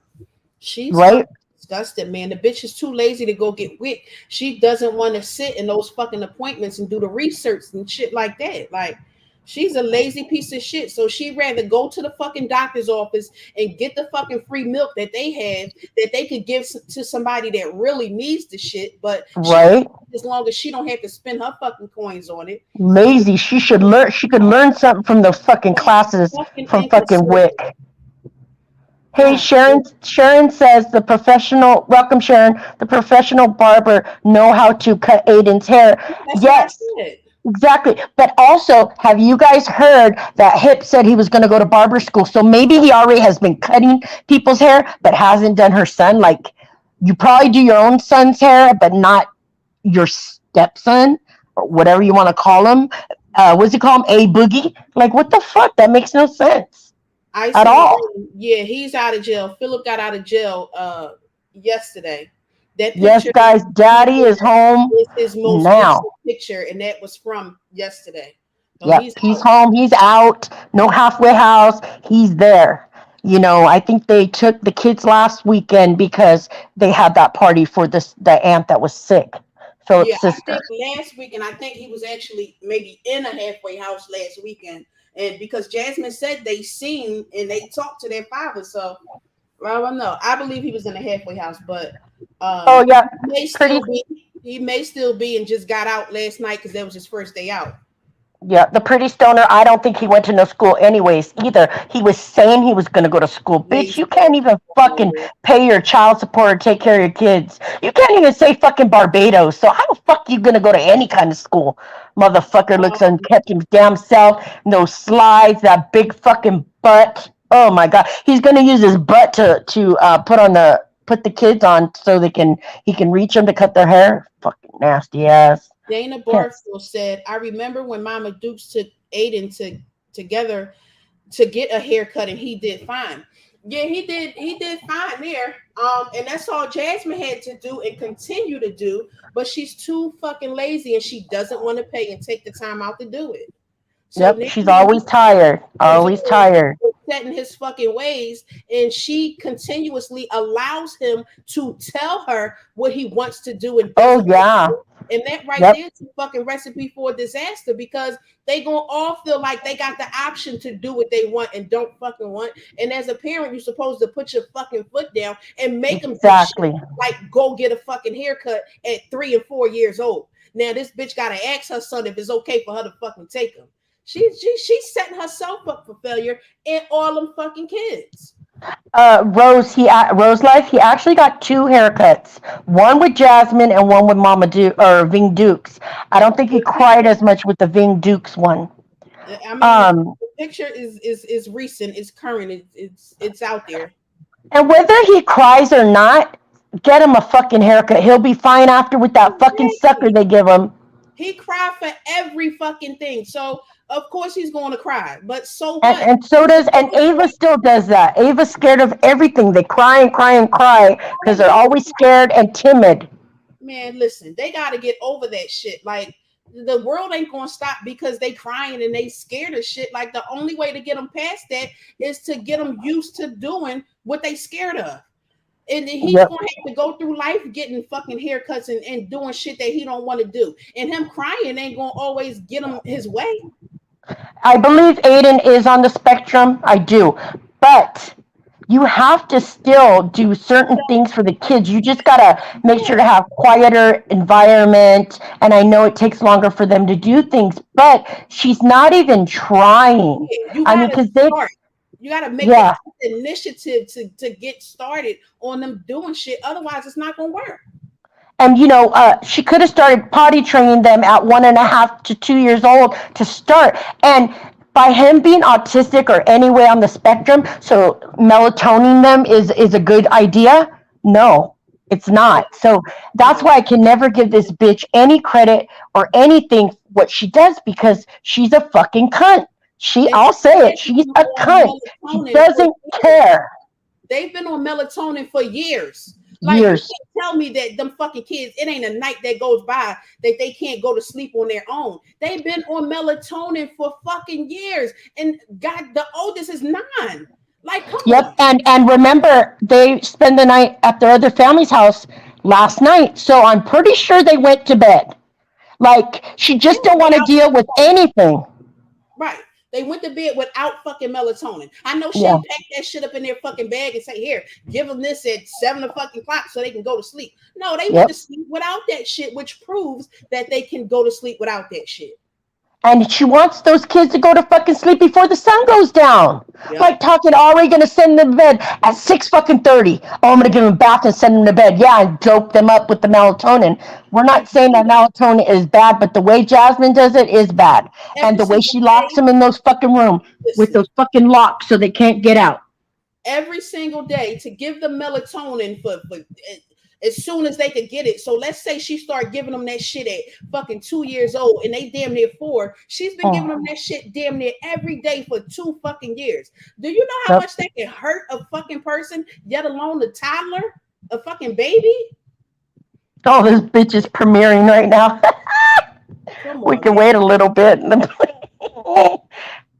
She's right? fucking disgusted, man. The bitch is too lazy to go get WIC. She doesn't want to sit in those fucking appointments and do the research and shit like that. Like, she's a lazy piece of shit. So she'd rather go to the fucking doctor's office and get the fucking free milk that they have that they could give to somebody that really needs the shit. But she Right? as long as she don't have to spend her fucking coins on it. And Lazy. She should learn. She could learn something from the fucking classes fucking from fucking inconsiderate. WIC. Hey, God. Sharon. Sharon says the professional. Welcome, Sharon. The professional barber know how to cut Aiden's hair. That's what I Yes. said. Exactly. But also, have you guys heard that Hip said he was going to go to barber school? So maybe he already has been cutting people's hair, but hasn't done her son. Like, you probably do your own son's hair, but not your stepson or whatever you want to call him. What's he call him? A Boogie? Like, what the fuck? That makes no sense Ice at in the all. room. Yeah, he's out of jail. Philip got out of jail yesterday. That Yes, picture guys, daddy is home is his most now. recent picture, and that was from yesterday. So Yep, he's he's out. home. He's out. No halfway house. He's there. I think they took the kids last weekend because they had that party for the aunt that was sick, Yeah, Philip's I sister. think last weekend, I think he was actually maybe in a halfway house last weekend. And because Jasmine said they seen and they talked to their father. So I don't know. I believe he was in a halfway house, but Oh yeah, he may pretty. still be. He may still be and just got out last night because that was his first day out. Yeah, the pretty stoner. I don't think he went to no school anyways either. He was saying he was going to go to school. Bitch, Lazy you can't even fucking ass. pay your child support or take care of your kids. You can't even say fucking Barbados. So how the fuck you going to go to any kind of school? Motherfucker looks Um, unkept his damn self. No slides. That big fucking butt. Oh my god, he's going to use his butt to put the kids on so he can reach them to cut their hair. Fucking nasty ass. Dana Can't. Barfield said, "I remember when Mama Dukes took Aiden together to get a haircut, and he did fine. Yeah, he did. He did fine there. And that's all Jasmine had to do and continue to do. But she's too fucking lazy, and she doesn't want to pay and take the time out to do it. So Yep, now she's when always tired. Always Joe tired. is set in his fucking ways, and she continuously allows him to tell her what he wants to do and Oh doesn't want to yeah. do. And that right Yep. there is a fucking recipe for a disaster because they gonna all feel like they got the option to do what they want and don't fucking want. And as a parent, you're supposed to put your fucking foot down and make them do shit Exactly. like go get a fucking haircut at 3 and 4 years old. Now this bitch gotta ask her son if it's okay for her to fucking take him. She's setting herself up for failure and all them fucking kids. Rose Life. He actually got two haircuts, one with Jasmine and one with Mama Du or Ving Dukes. I don't think he The cried picture, as much with the Ving Dukes one. I mean, Um, the picture is recent, it's current, it's out there. and whether he cries or not, get him a fucking haircut. He'll be fine after with that fucking sucker Exactly. they give him. He cried for every fucking thing. So of course he's going to cry. But so And what? and so He's does and supposed Ava still does that. Ava's scared of everything. They cry and cry and cry because to they're get always scared and timid. man, listen, they got to get over that shit. Like the world ain't gonna stop because they crying and they scared of shit. Like the only way to get them past that is to get them used to doing what they scared of. And then he's Yep. gonna have to go through life getting fucking haircuts and doing shit that he don't want to do. And him crying ain't gonna always get him his way. I believe Aiden is on the spectrum. I do. But you have to still do certain things for the kids. You just gotta make sure to have quieter environment. And I know it takes longer for them to do things, but she's not even trying. Yeah, you I mean, gotta because they, start. You gotta make the yeah. initiative to get started on them doing shit. Otherwise, it's not gonna work. And she could have started potty training them at 1.5 to 2 years old to start. And by him being autistic or anyway on the spectrum, so melatonin them is a good idea. No, it's No, not. So that's no. why I can never give this bitch any credit or anything what she does because she's a fucking cunt. And I'll say it. they've She's been a on cunt. She melatonin for doesn't years. care. They've been on melatonin for years. Like you Years. can't tell me that them fucking kids, it ain't a night that goes by that they can't go to sleep on their own. They've been on melatonin for fucking years. And God, the oldest is 9. Like, come Yep, on. and remember they spent the night at their other family's house last night, so I'm pretty sure they went to bed. Like she Yeah, just don't want to without deal with anything. right. They went to bed without fucking melatonin. I know she Yeah, didn't pack that shit up in their fucking bag and say, here, give them this at 7 o'clock so they can go to sleep. No, they went yep. to sleep without that shit, which proves that they can go to sleep without that shit. And she wants those kids to go to fucking sleep before the sun goes down. Yep. Like talking already gonna send them to bed at 6 fucking 30. Oh, I'm gonna give them a bath and send them to bed. Yeah, and dope them up with the melatonin. We're not Every saying that single melatonin is bad, but the way Jasmine does it is bad. And every the way single she locks day. them in those fucking room with Listen, those fucking locks so they can't get out. every single day to give them melatonin for as soon as they could get it. So let's say she started giving them that shit at fucking 2 years old and they damn near 4. She's been giving them Oh, that shit damn near every day for 2 fucking years. Do you know how yep. much that can hurt a fucking person, yet alone a toddler, a fucking baby? Oh, this bitch is premiering right now. Come We on, can man. wait a little bit.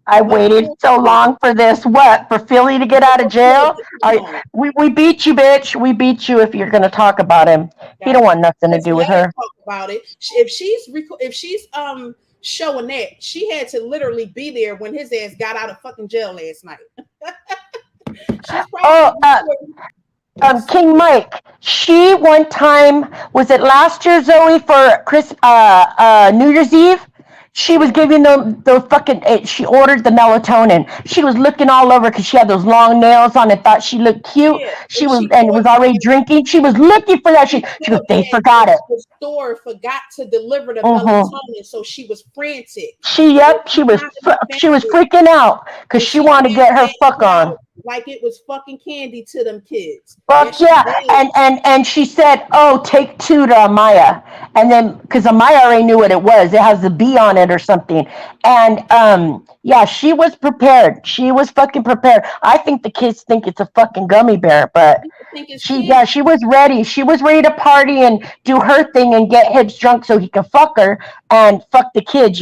I But waited so long for this. What? For Philly to get out of jail? come on, We beat you, bitch. We beat you if you're going to talk about him. He don't God. want nothing to Just do with let us her. talk about it. If she's showing that, she had to literally be there when his ass got out of fucking jail last night. She's probably Oh, recording. King Mike. She one time was it last year, Zoe, for New Year's Eve. She was Yeah, giving them the fucking. She ordered the melatonin. She was looking all over because she had those long nails on and thought she looked cute. yeah. She was and was already drinking. She was looking for that. She goes. Thought They that forgot it. the store forgot to deliver the Mm-hmm. melatonin, so she was frantic. She So yep. she finally She was found it, freaking out because and she she wanted to get passed her that fuck shit out on. like it was fucking candy to them kids. Yes, Fuck she yeah. did. And she said, oh, take two to Amaya. And then, because Amaya already knew what it was. It has a B on it or something. And, yeah, she was prepared. She was fucking prepared. I think the kids think it's a fucking gummy bear, but People think it's yeah, candy. she was ready. She was ready to party and do her thing and get Hibbs drunk so he can fuck her and fuck the kids.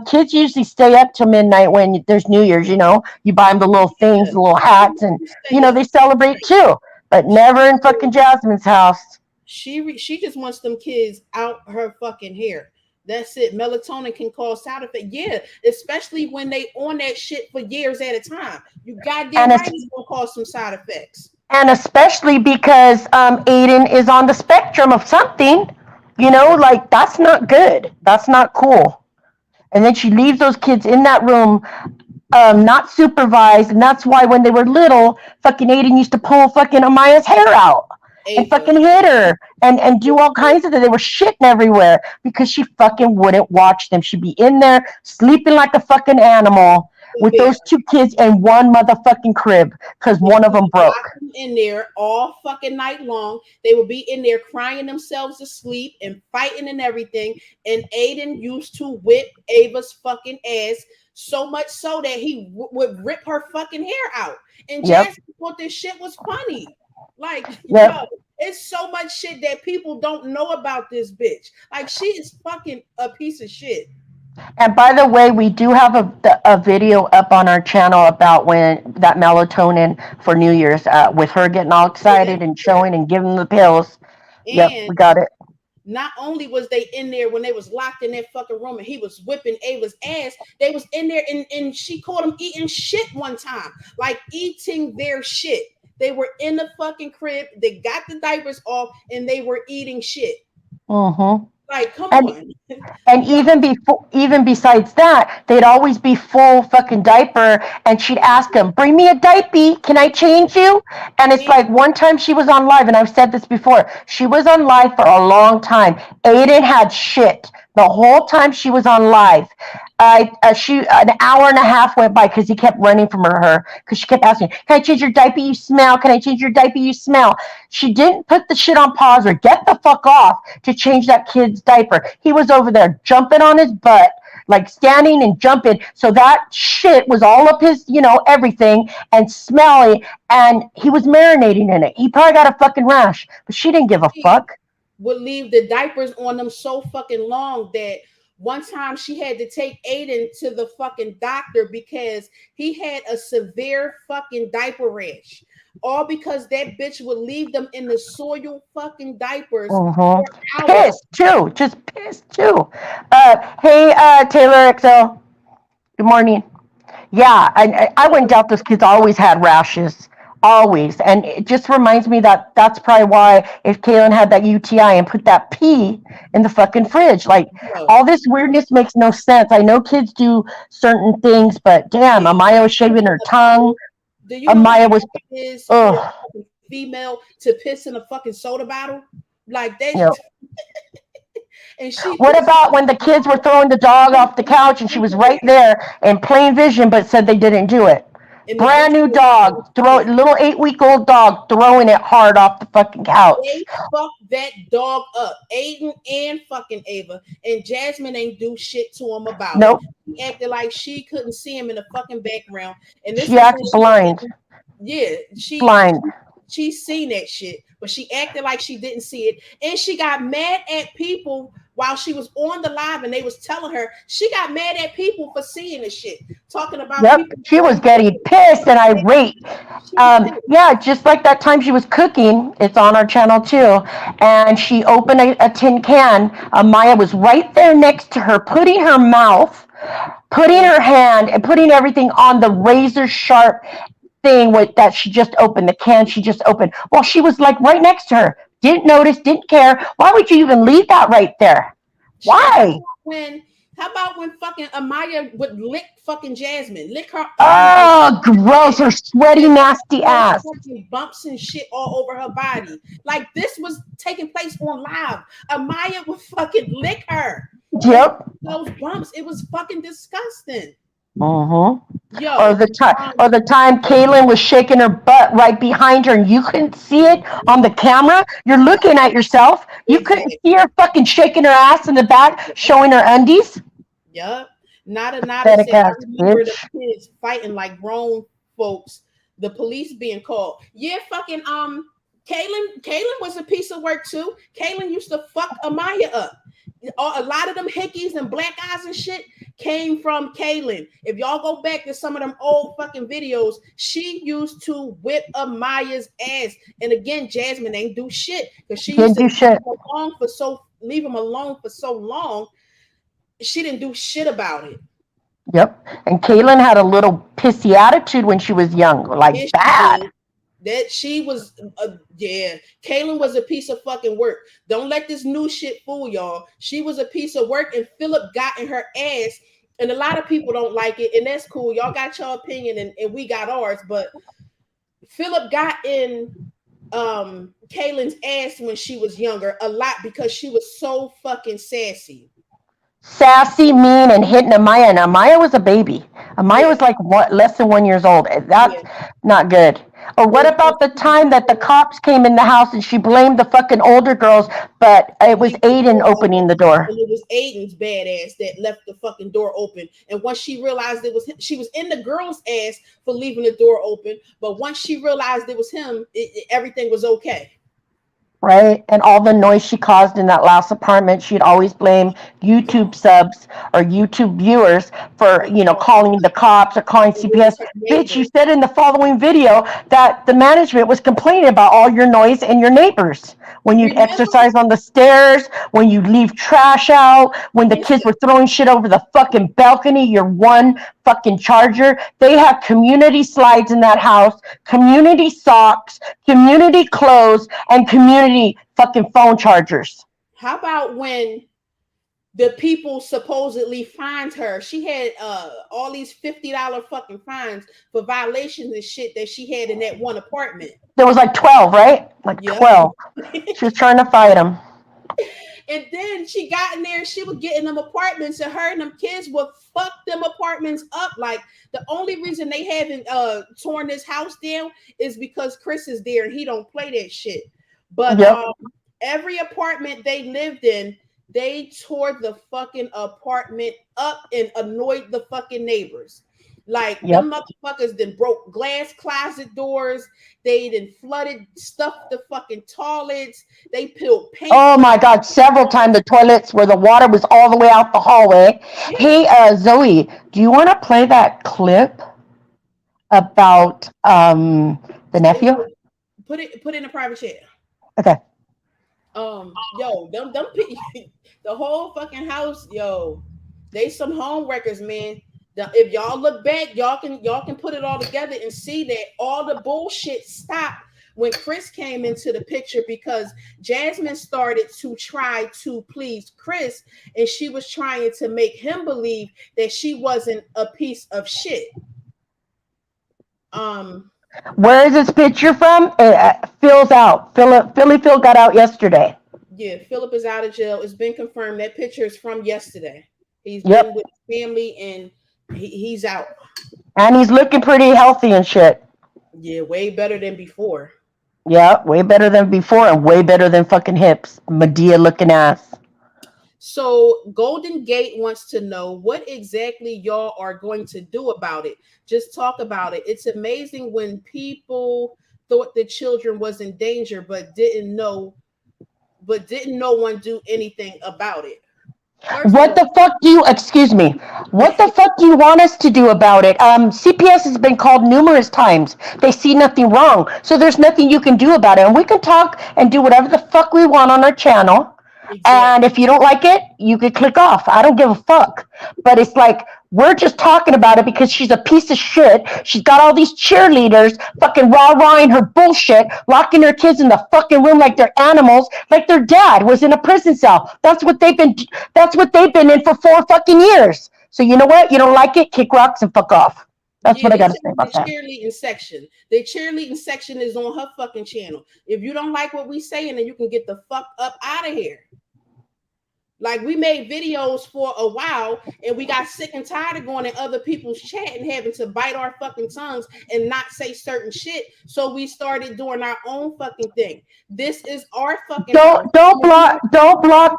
Kids usually stay up till midnight when there's New Year's. You buy them the little things, Yeah, the little hats, and you stay up. they celebrate too. But never in fucking Jasmine's house. She just wants them kids out her fucking hair. That's it. Melatonin can cause side effects. Yeah, especially when they on that shit for years at a time. You goddamn And right, it's, it's gonna cause some side effects. and especially because Aiden is on the spectrum of something. Like that's not good. That's not cool. And then she leaves those kids in that room not supervised, and that's why when they were little, fucking Aiden used to pull fucking Amaya's hair out and Ava. fucking hit her and do all kinds of things. They were shitting everywhere because she fucking wouldn't watch them. She'd be in there sleeping like a fucking animal with Bear. those two kids in one motherfucking crib because They one of them broke. locked them in there all fucking night long. They would be in there crying themselves to sleep and fighting and everything. And Aiden used to whip Ava's fucking ass so much so that he would rip her fucking hair out. And Yep, Jasmine thought this shit was funny. Like, yep. yo, it's so much shit that people don't know about this bitch. Like, she is fucking a piece of shit. And by the way, we do have a video up on our channel about when that melatonin for New Year's, with her getting all excited and showing and giving the pills. Yep, And we got it. not only was they in there when they was locked in that fucking room and he was whipping Ava's ass, they was in there and she caught him eating shit one time, like eating their shit. They were in the fucking crib, they got the diapers off, and they were eating shit. Mm-hmm. Like, come And on. And Yo, even besides that, they'd always be full fucking diaper, and she'd ask him, "Bring me a diaper. Can I change you?" And it's like one time she was on live, and I've said this before. She was on live for a long time. Aiden had shit the whole time she was on live. She an hour and a half went by because he kept running from her because she kept asking, "Can I change your diaper? You smell. Can I change your diaper? You smell." She didn't put the shit on pause or get the fuck off to change that kid's diaper. He was over there jumping on his butt, like standing and jumping. So that shit was all up his, everything and smelly. And he was marinating in it. He probably got a fucking rash, but she didn't give a she fuck. would leave the diapers on them so fucking long that one time she had to take Aiden to the fucking doctor because he had a severe fucking diaper rash. All because that bitch would leave them in the soil fucking diapers Mm-hmm. for hours. Pissed too. Just pissed too. Hey, Taylor XL. Good morning. Yeah, I wouldn't doubt those kids always had rashes, always, and it just reminds me that that's probably why if Kaylin had that UTI and put that pee in the fucking fridge, like Yo, all this weirdness makes no sense. I know kids do certain things, but damn, yeah. Amaya was shaving her tongue. Do you know how Amaya was, hard it is for ugh, a female to piss in a fucking soda bottle? Like you they know. and she What about when the kids were throwing the dog off the couch and she was right there in plain vision, but said they didn't do it? and the Brand bitch new dog, little 8-week-old dog throwing it hard off the fucking couch. they fucked that dog up. Aiden and fucking Ava. And Jasmine ain't do shit to him about it. Nope, She acted like she couldn't see him in the fucking background. And this she was when acted she was blind, getting, yeah, blind. she seen that shit, but she acted like she didn't see it. And she got mad at people while she was on the live and they was telling her she got mad at people for seeing the shit. Talking about Yep, people she was getting pissed and irate. she was pissed. Yeah, just like that time she was cooking, it's on our channel too, and she opened a tin can. Maya was right there next to her, putting her mouth, putting her hand, and putting everything on the razor sharp thing that she just opened, the can she just opened. Well, she was like right next to her, didn't notice, didn't care. Why would you even leave that right there? Shit. Why? When how about when fucking Amaya would lick fucking Jasmine, lick her arm and Oh, gross, her sweaty, nasty those ass. fucking bumps and shit all over her body. Like this was taking place on live. Amaya would fucking lick her and Yep. those bumps. It was fucking disgusting. Mm-hmm. Or Yo, the time Kaylin was shaking her butt right behind her and you couldn't see it on the camera. You're looking at yourself. You couldn't exactly. see her fucking shaking her ass in the back, showing her undies. Yup. Nada Pathetic said, I ass remember the bitch. kids fighting like grown folks, the police being called. Yeah, fucking Kaylin was a piece of work too. Kaylin used to fuck Amaya up. A lot of them hickeys and black eyes and shit came from Kaylin. If y'all go back to some of them old fucking videos, she used to whip Amaya's ass. And again, Jasmine ain't do shit because she used Didn't to do shit. leave him alone for so long. She didn't do shit about it. Yep. And Kaylin had a little pissy attitude when she was young, like Yes, she bad. did. That she was, yeah. Kaylin was a piece of fucking work. Don't let this new shit fool y'all. She was a piece of work, and Phillip got in her ass And a lot of people don't like it, and that's cool. Y'all got your opinion, and we got ours. But Phillip got in Kaylin's ass when she was younger a lot because she was so fucking sassy. Sassy, mean, and hitting Amaya. And Amaya was a baby. Amaya Yeah, was like what, less than 1 year old. yeah. That's not good. Or what And about the time that the cops came in the house and she blamed the fucking older girls, but it was leave the Aiden door opening open. the door? And it was Aiden's badass that left the fucking door open. And once she realized it was him, she was in the girl's ass for leaving the door open. But once she realized it was him, everything was okay. Right? And all the noise she caused in that last apartment, she'd always blame YouTube subs or YouTube viewers for, For calling the cops or calling it was CPS. her Bitch, you neighbors. said in the following video that the management was complaining about all your noise and your neighbors. When you Remember? exercise on the stairs, when you leave trash out, when the kids Listen, were throwing shit over the fucking balcony, your one fucking charger. They have community slides in that house, community socks, community clothes, and community fucking phone chargers. how about when the people supposedly fined her? She had all these $50 fucking fines for violations and shit that she had in that one apartment. There was like 12, right? Like Yep. 12. She was trying to fight them. And then she got in there and she was getting them apartments, and her and them kids would fuck them apartments up. Like, the only reason they haven't torn this house down is because Chris is there and he don't play that shit. But Yep. every apartment they lived in, they tore the fucking apartment up and annoyed the fucking neighbors. Like, Yep. them motherfuckers then broke glass closet doors. They then flooded, stuffed the fucking toilets. They peeled paint Oh on my God, several times the toilets where the water was all the way out the hallway. yeah. Hey, Zoe, do you want to play that clip about the nephew? Put it in a private chat. Okay. Yo, the whole fucking house, yo, they some home wreckers, man. If y'all look back, y'all can put it all together and see that all the bullshit stopped when Chris came into the picture, because Jasmine started to try to please Chris, and she was trying to make him believe that she wasn't a piece of shit. Um, Where is this picture from? Phil's out. Philly Phil got out yesterday. yeah, Phillip is out of jail. It's been confirmed. That picture is from yesterday. He's been Yep. with his family, and he's out. And he's looking pretty healthy and shit. Yeah, way better than before. Yeah, way better than before and way better than fucking hips. Medea looking ass. So Golden Gate wants to know what exactly y'all are going to do about it. Just talk about it. It's amazing when people thought the children was in danger, but didn't no one do anything about it. First of What the fuck do you, excuse me, what the fuck do you want us to do about it? CPS has been called numerous times. They see nothing wrong. So there's nothing you can do about it. And we can talk and do whatever the fuck we want on our channel. And exactly. if you don't like it, you can click off. I don't give a fuck. But it's like, we're just talking about it because she's a piece of shit. She's got all these cheerleaders fucking rah-rahing her bullshit, locking her kids in the fucking room like they're animals, like their dad was in a prison cell. That's what they've been in for 4 fucking years. So you know what? You don't like it, kick rocks and fuck off. That's Yeah, what I they gotta said say the about that. cheerleading section. The cheerleading section is on her fucking channel. If you don't like what we saying, then you can get the fuck up out of here. Like, we made videos for a while and we got sick and tired of going in other people's chat and having to bite our fucking tongues and not say certain shit. So we started doing our own fucking thing. This is our fucking house. Don't block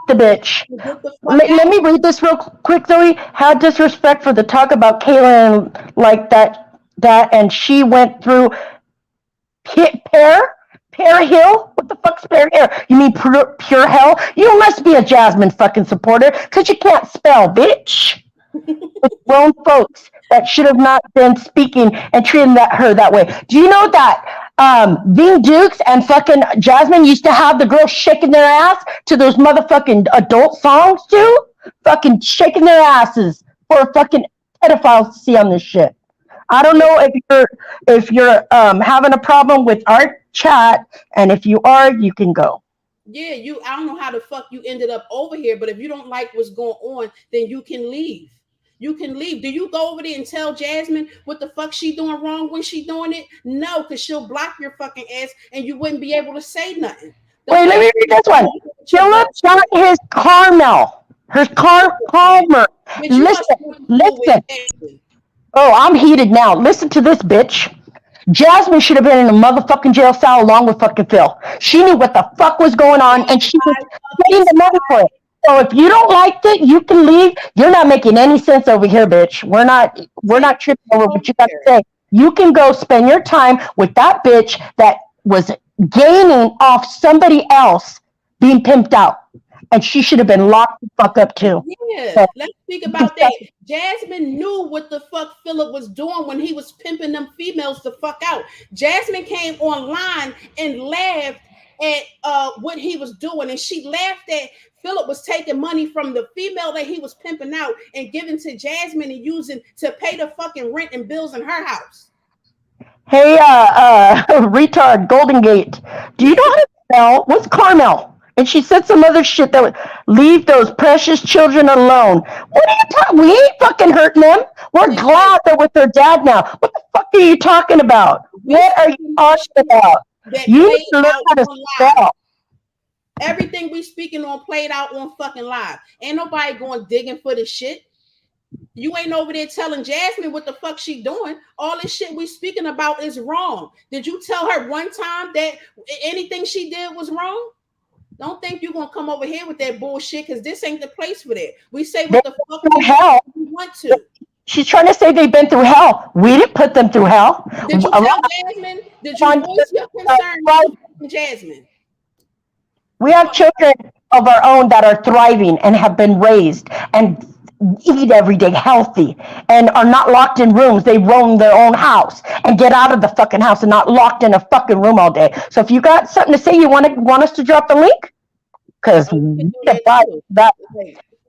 the bitch. Get the fuck Let out. me read this real quick, Zoe. How disrespectful to talk about Kaylin like that, and she went through Pear Hill. What the fuck's Pear Hill? You mean pure hell? You must be a Jasmine fucking supporter because you can't spell, bitch. It's grown folks that should have not been speaking and treating her that way. Do you know that Ving Dukes and fucking Jasmine used to have the girls shaking their ass to those motherfucking adult songs too? Fucking shaking their asses for fucking pedophiles to see on this shit. I don't Yeah, know if you're having a problem with our chat, and if you are, you can go. yeah, I don't know how the fuck you ended up over here, but if you don't like what's going on, then you can leave. You can leave. Do you go over there and tell Jasmine what the fuck she doing wrong when she doing it? No, because she'll block your fucking ass and you wouldn't be able to say nothing. The Wait, let fuck me read this one. your Philip got bullshit. his Carmel, his Calmer. But you must Listen, have went to school with listen. Jasmine. Oh, I'm heated now. Listen to this, bitch. Jasmine should have been in a motherfucking jail cell along with fucking Phil. She knew what the fuck was going on, and she was I getting fucking the money for it. So if you don't like it, you can leave. You're not making any sense over here, bitch. We're not tripping over what you got to say. You can go spend your time with that bitch that was gaining off somebody else being pimped out, and she should have been locked the fuck up too. Yeah, So, let's speak about that. Jasmine knew what the fuck Philip was doing when he was pimping them females the fuck out. Jasmine came online and laughed at what he was doing, and she laughed at Philip was taking money from the female that he was pimping out and giving to Jasmine and using to pay the fucking rent and bills in her house. hey, retard, Golden Gate, do you know how to spell? What's Carmel? And she said some other shit that would leave those precious children alone. What are you talking? We ain't fucking hurting them. We're glad they're with their dad now. What the fuck are you talking about? What are you talking about? That You need played to learn out how to on live. spell. Everything we speaking on played out on fucking live. Ain't nobody going digging for this shit. You ain't over there telling Jasmine what the fuck she doing. All this shit we speaking about is wrong. Did you tell her one time that anything she did was wrong? Don't think you're gonna come over here with that bullshit because this ain't the place for that. We say what the fuck Through hell. we want to. She's trying to say they've been through hell. We didn't put them through hell. Did you A tell lot Jasmine? Did you voice your concern to Jasmine? We have children of our own that are thriving and have been raised and eat every day healthy and are not locked in rooms. They roam their own house and get out of the fucking house and not locked in a fucking room all day. So if you got something to say, you want us to drop the link? Because that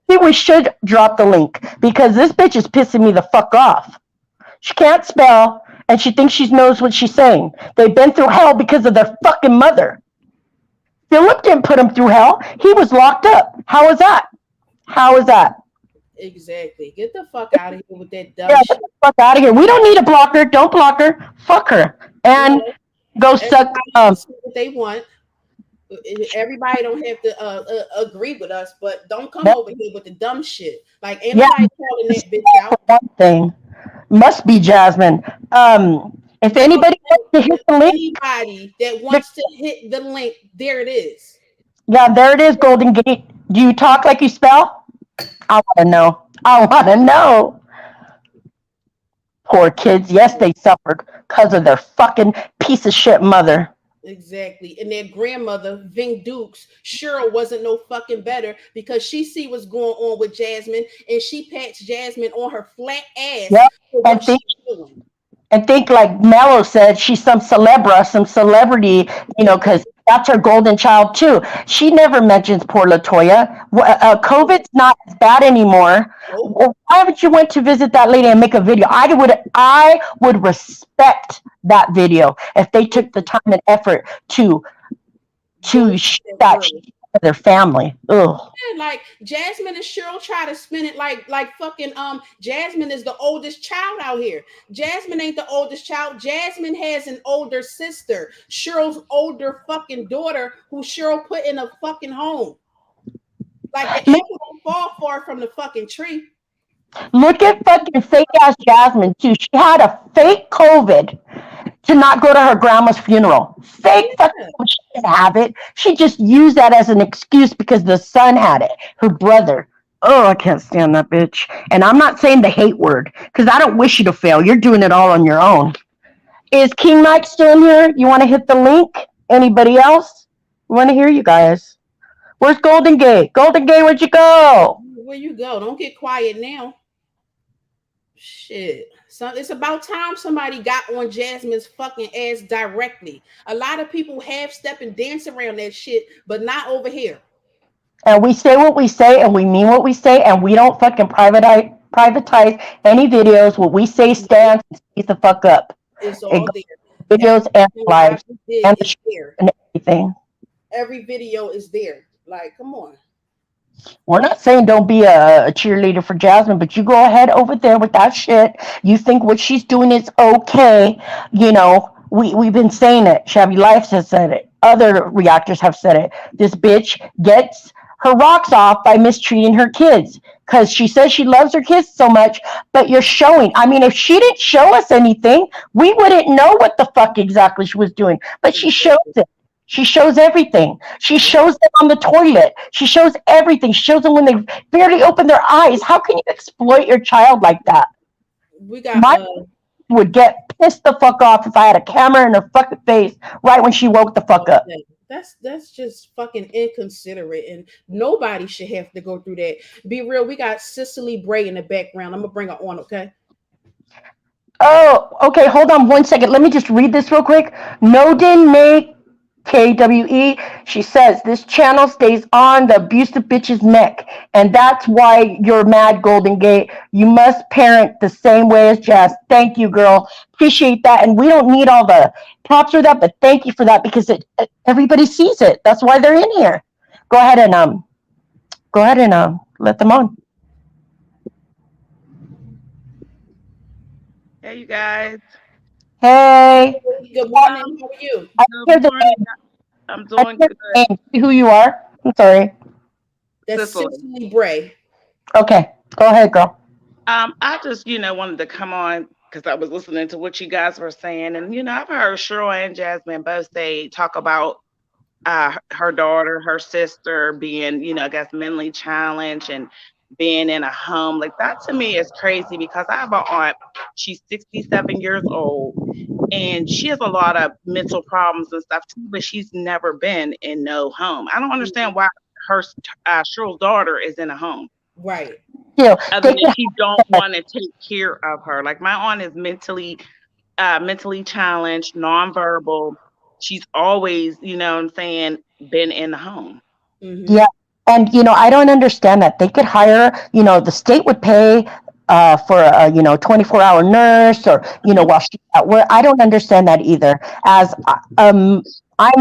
we should drop the link because this bitch is pissing me the fuck off. She can't spell and she thinks she knows what she's saying. They've been through hell because of their fucking mother. Philip didn't put him through hell. He was locked up. How is that? How is that? Exactly. Get the fuck out of here with that dumb shit. Get the fuck out of here. We don't need a blocker. Don't block her. Fuck her. And go suck. What they want. Everybody don't have to agree with us, but don't come over here with the dumb shit. Like ain't nobody calling that bitch out. One thing must be Jasmine. If anybody wants to hit the link, anybody that wants to hit the link, there it is. Yeah, there it is, Golden Gate. Do you talk like you spell? I want to know. I want to know. Poor kids. Yes, they suffered because of their fucking piece of shit mother. Exactly. And their grandmother, Ving Dukes, Cheryl wasn't no fucking better because she see what's going on with Jasmine and she pats Jasmine on her flat ass for what she's doing. And think like Mello said, she's some some celebrity, because that's her golden child too. She never mentions poor Latoya. COVID's not as bad anymore. Why haven't you went to visit that lady and make a video? I would respect that video if they took the time and effort to that their family. Ugh. Like Jasmine and Cheryl try to spin it like fucking Jasmine is the oldest child out here. Jasmine ain't the oldest child. Jasmine has an older sister, Cheryl's older fucking daughter, who Cheryl put in a fucking home. Like the apple don't fall far from the fucking tree. Look at fucking fake ass Jasmine too. She had a fake COVID to not go to her grandma's funeral. Fake fucking, she didn't have it. She just used that as an excuse because the son had it, her brother. Oh, I can't stand that bitch. And I'm not saying the hate word because I don't wish you to fail. You're doing it all on your own. Is King Mike still in here? You want to hit the link? Anybody else? We want to hear you guys. Where's Golden Gate? Golden Gate, where'd you go? Where you go? Don't get quiet now. Shit. So it's about time somebody got on Jasmine's fucking ass directly. A lot of people half step and dance around that shit, but not over here. And we say what we say and we mean what we say and we don't fucking privatize any videos. What we say stands and stays the fuck up. It's all there. Videos and lives and everything. Every video is there. Like, come on. We're not saying don't be a cheerleader for Jasmine, but you go ahead over there with that shit. You think what she's doing is okay. We've been saying it. Shabby Life has said it. Other reactors have said it. This bitch gets her rocks off by mistreating her kids because she says she loves her kids so much, but you're showing. I mean, if she didn't show us anything, we wouldn't know what the fuck exactly she was doing, but she shows Exactly. it. She shows everything. She Yep. shows them on the toilet. She shows everything. She shows them when they barely open their eyes. How can you exploit your child like that? We got My would get pissed the fuck off if I had a camera in her fucking face right when she woke the fuck up. that's just fucking inconsiderate, and nobody should have to go through that. Be real, we got Cicely Bray in the background. I'm gonna bring her on, okay? Oh, okay. Hold on 1 second. Let me just read this real quick. Nodin May KWE. She says this channel stays on the abusive bitch's neck, and that's why you're mad, Golden Gate. You must parent the same way as Jazz. Thank you, girl. Appreciate that. And we don't need all the props for that, but thank you for that because everybody sees it. That's why they're in here. Go ahead and let them on. Hey, you guys. Hey, Good morning. How are you? I Good hear the morning. name. I'm I doing hear good. the name. See who you are. I'm sorry. That's Cicely. Cicely Bray. Okay, go ahead, girl. I just, wanted to come on because I was listening to what you guys were saying, and I've heard Cheryl and Jasmine both talk about her daughter, her sister being, I guess, mentally challenged and being in a home. Like that to me is crazy because I have an aunt. She's 67 years old, and she has a lot of mental problems and stuff too, but she's never been in no home. I don't understand why her Cheryl's daughter is in a home Right. other They than can she don't want to take care of her. Like my aunt is mentally challenged, nonverbal. She's always, what I'm saying, been in the home. Mm-hmm. Yeah, and I don't understand that. They could hire, the state would pay for a 24-hour nurse or Mhm. while she's at work. I don't understand that either. As I'm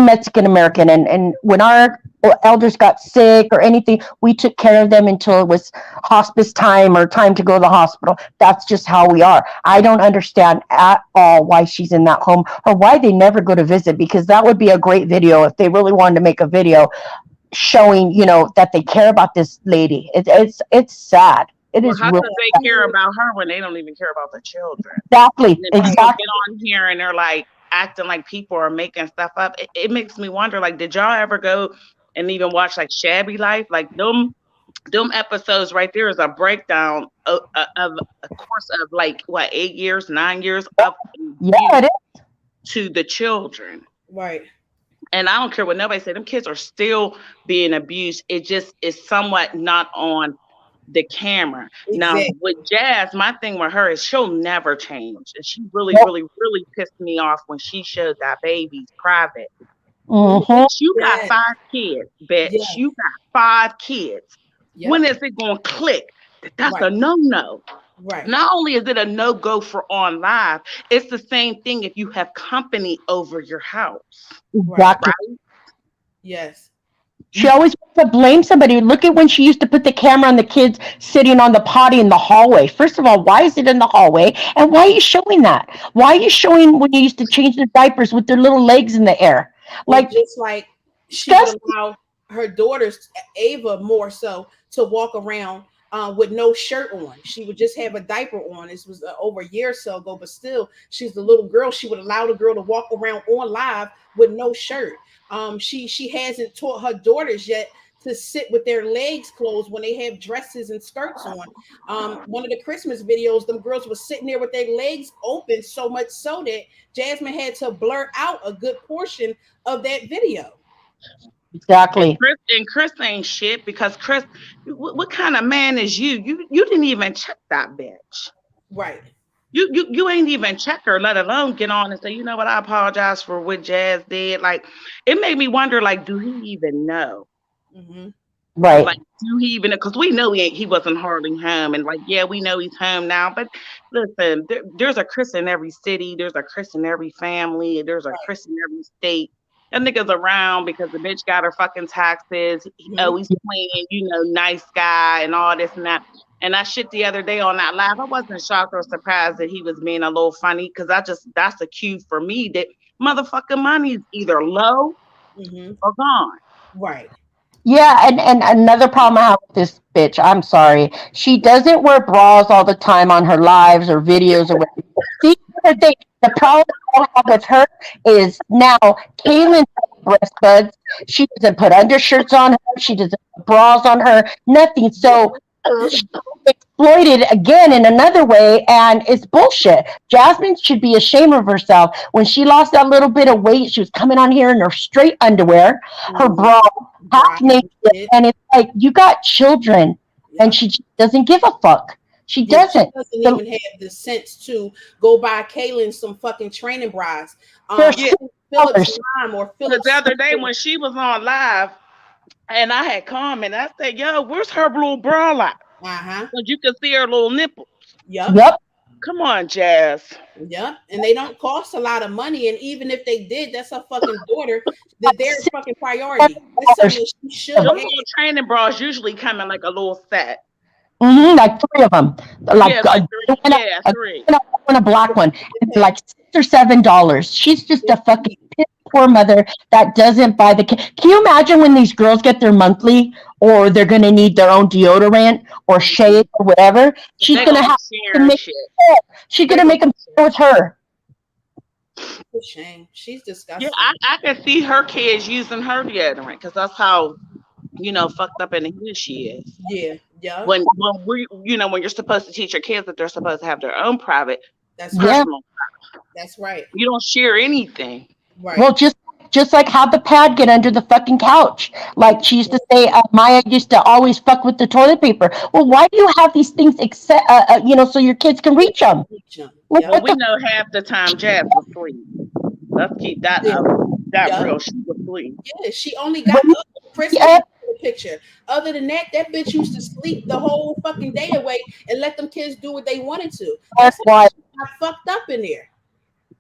Mexican American, and when our elders got sick or anything, we took care of them until it was hospice time or time to go to the hospital. That's just how we are. I don't understand at all why she's in that home or why they never go to visit because that would be a great video if they really wanted to make a video showing that they care about this lady. It's sad. It Well, is how really could they care about her when they don't even care about the children? exactly And then Right. people get exactly. on here and they're like acting like people are making stuff up. It makes me wonder, like, did y'all ever go and even watch like Shabby Life? Like them episodes right there is a breakdown of a course of like what 8 years, 9 years of Yeah, abuse it is. to the children. Right. And I don't care what nobody say, them kids are still being abused. It just is somewhat not on the camera. Now Exactly. with Jazz, my thing with her is she'll never change. And she really, Nope. really, really pissed me off when she showed that baby's private. Mm-hmm. Mm-hmm. Bitch, you got Yes. 5 kids, bitch. Yes. You got 5 kids. When Yep. is it gonna click that that's Right. a no-no? Right. Not only is it a no-go for on live, it's the same thing if you have company over your house, Right. Exactly. right? Yes. She always wants to blame somebody. Look at when she used to put the camera on the kids sitting on the potty in the hallway. First of all, why is it in the hallway? And why are you showing that? Why are you showing when you used to change their diapers with their little legs in the air? Or Like, just like she would disgusting. allow her daughters, Ava more so, to walk around with no shirt on. She would just have a diaper on. This was over a year or so ago, but still, she's the little girl. She would allow the girl to walk around on live with no shirt. She hasn't taught her daughters yet to sit with their legs closed when they have dresses and skirts on. One of the Christmas videos, them girls were sitting there with their legs open so much so that Jasmine had to blur out a good portion of that video. And Exactly. Chris ain't shit because Chris, what kind of man is you? You didn't even check that bitch. Right. You ain't even check her, let alone get on and say, you know what, I apologize for what Jazz did. Like it made me wonder, like, do he even know? Mm-hmm. Right. Like, do he even? Because we know he wasn't hardly home, and like, yeah, we know he's home now. But listen, there's a Chris in every city. There's a Chris in every family. There's a Right. Chris in every state. That nigga's around because the bitch got her fucking taxes. Mhm. He's playing, nice guy and all this and that. And that shit the other day on that live, I wasn't shocked or surprised that he was being a little funny because that's a cue for me that motherfucking money is either low Mhm. or gone. Right. Yeah, and another problem I have with this bitch, I'm sorry, she doesn't wear bras all the time on her lives or videos or whatever. See, the thing, the problem I have with her is now Kaylin has breast buds. She doesn't put undershirts on her. She doesn't put bras on her. Nothing. So she's exploited again in another way, and it's bullshit. Jasmine should be ashamed of herself. When she lost that little bit of weight, she was coming on here in her straight underwear, her Mhm. bra half Right. naked, and it's like you got children, and Yep. she just doesn't give a fuck. She Yeah, she doesn't. doesn't The, even have the sense to go buy Kaylin some fucking training bras. they're Yeah, Philip's $6. mom or because the Philip's other day sister. when she was on live and I had commented, I said, yo, where's her little bra at? Uh-huh. Because you can see her little nipple. Yep. Yep. Come on, Jazz. Yep. And they don't cost a lot of money. And even if they did, that's her fucking daughter. That their fucking priority. That's something $6. that she should Them have. little training bras usually come in like a little set. Like three of them, Yeah, like like three. Yeah, a, three. and a black one, and they're Okay. like $6 or $7. She's just a It's fucking cheap. piss poor mother that doesn't buy the. Can you imagine when these girls get their monthly, or they're gonna need their own deodorant or Mhm. shave or whatever? To She's They're buy gonna gonna it. be have to sharing make. shit. She's They're gonna gonna make be them sharing. with her. It's a shame. She's Yeah, disgusting. I can see her kids using her deodorant because that's how fucked up in the head she is. Yeah. Yep. When you're supposed to teach your kids that they're supposed to have their own private, That's right. Yeah. personal. That's right. You don't share anything. Right. Well, just like how the pad get under the fucking couch. Like she used Yeah. to say, Maya used to always fuck with the toilet paper. Well, why do you have these things so your kids can reach them? Like Yep. Well, what we the know half the time Jazz was asleep. Let's keep that Yeah. up. That Yep. real. She was asleep. Yeah. She only got when, up Christmas yeah, in the picture. Other than that, that bitch used to sleep the whole fucking day away and let them kids do what they wanted to. that's That's how why. she got fucked up in there.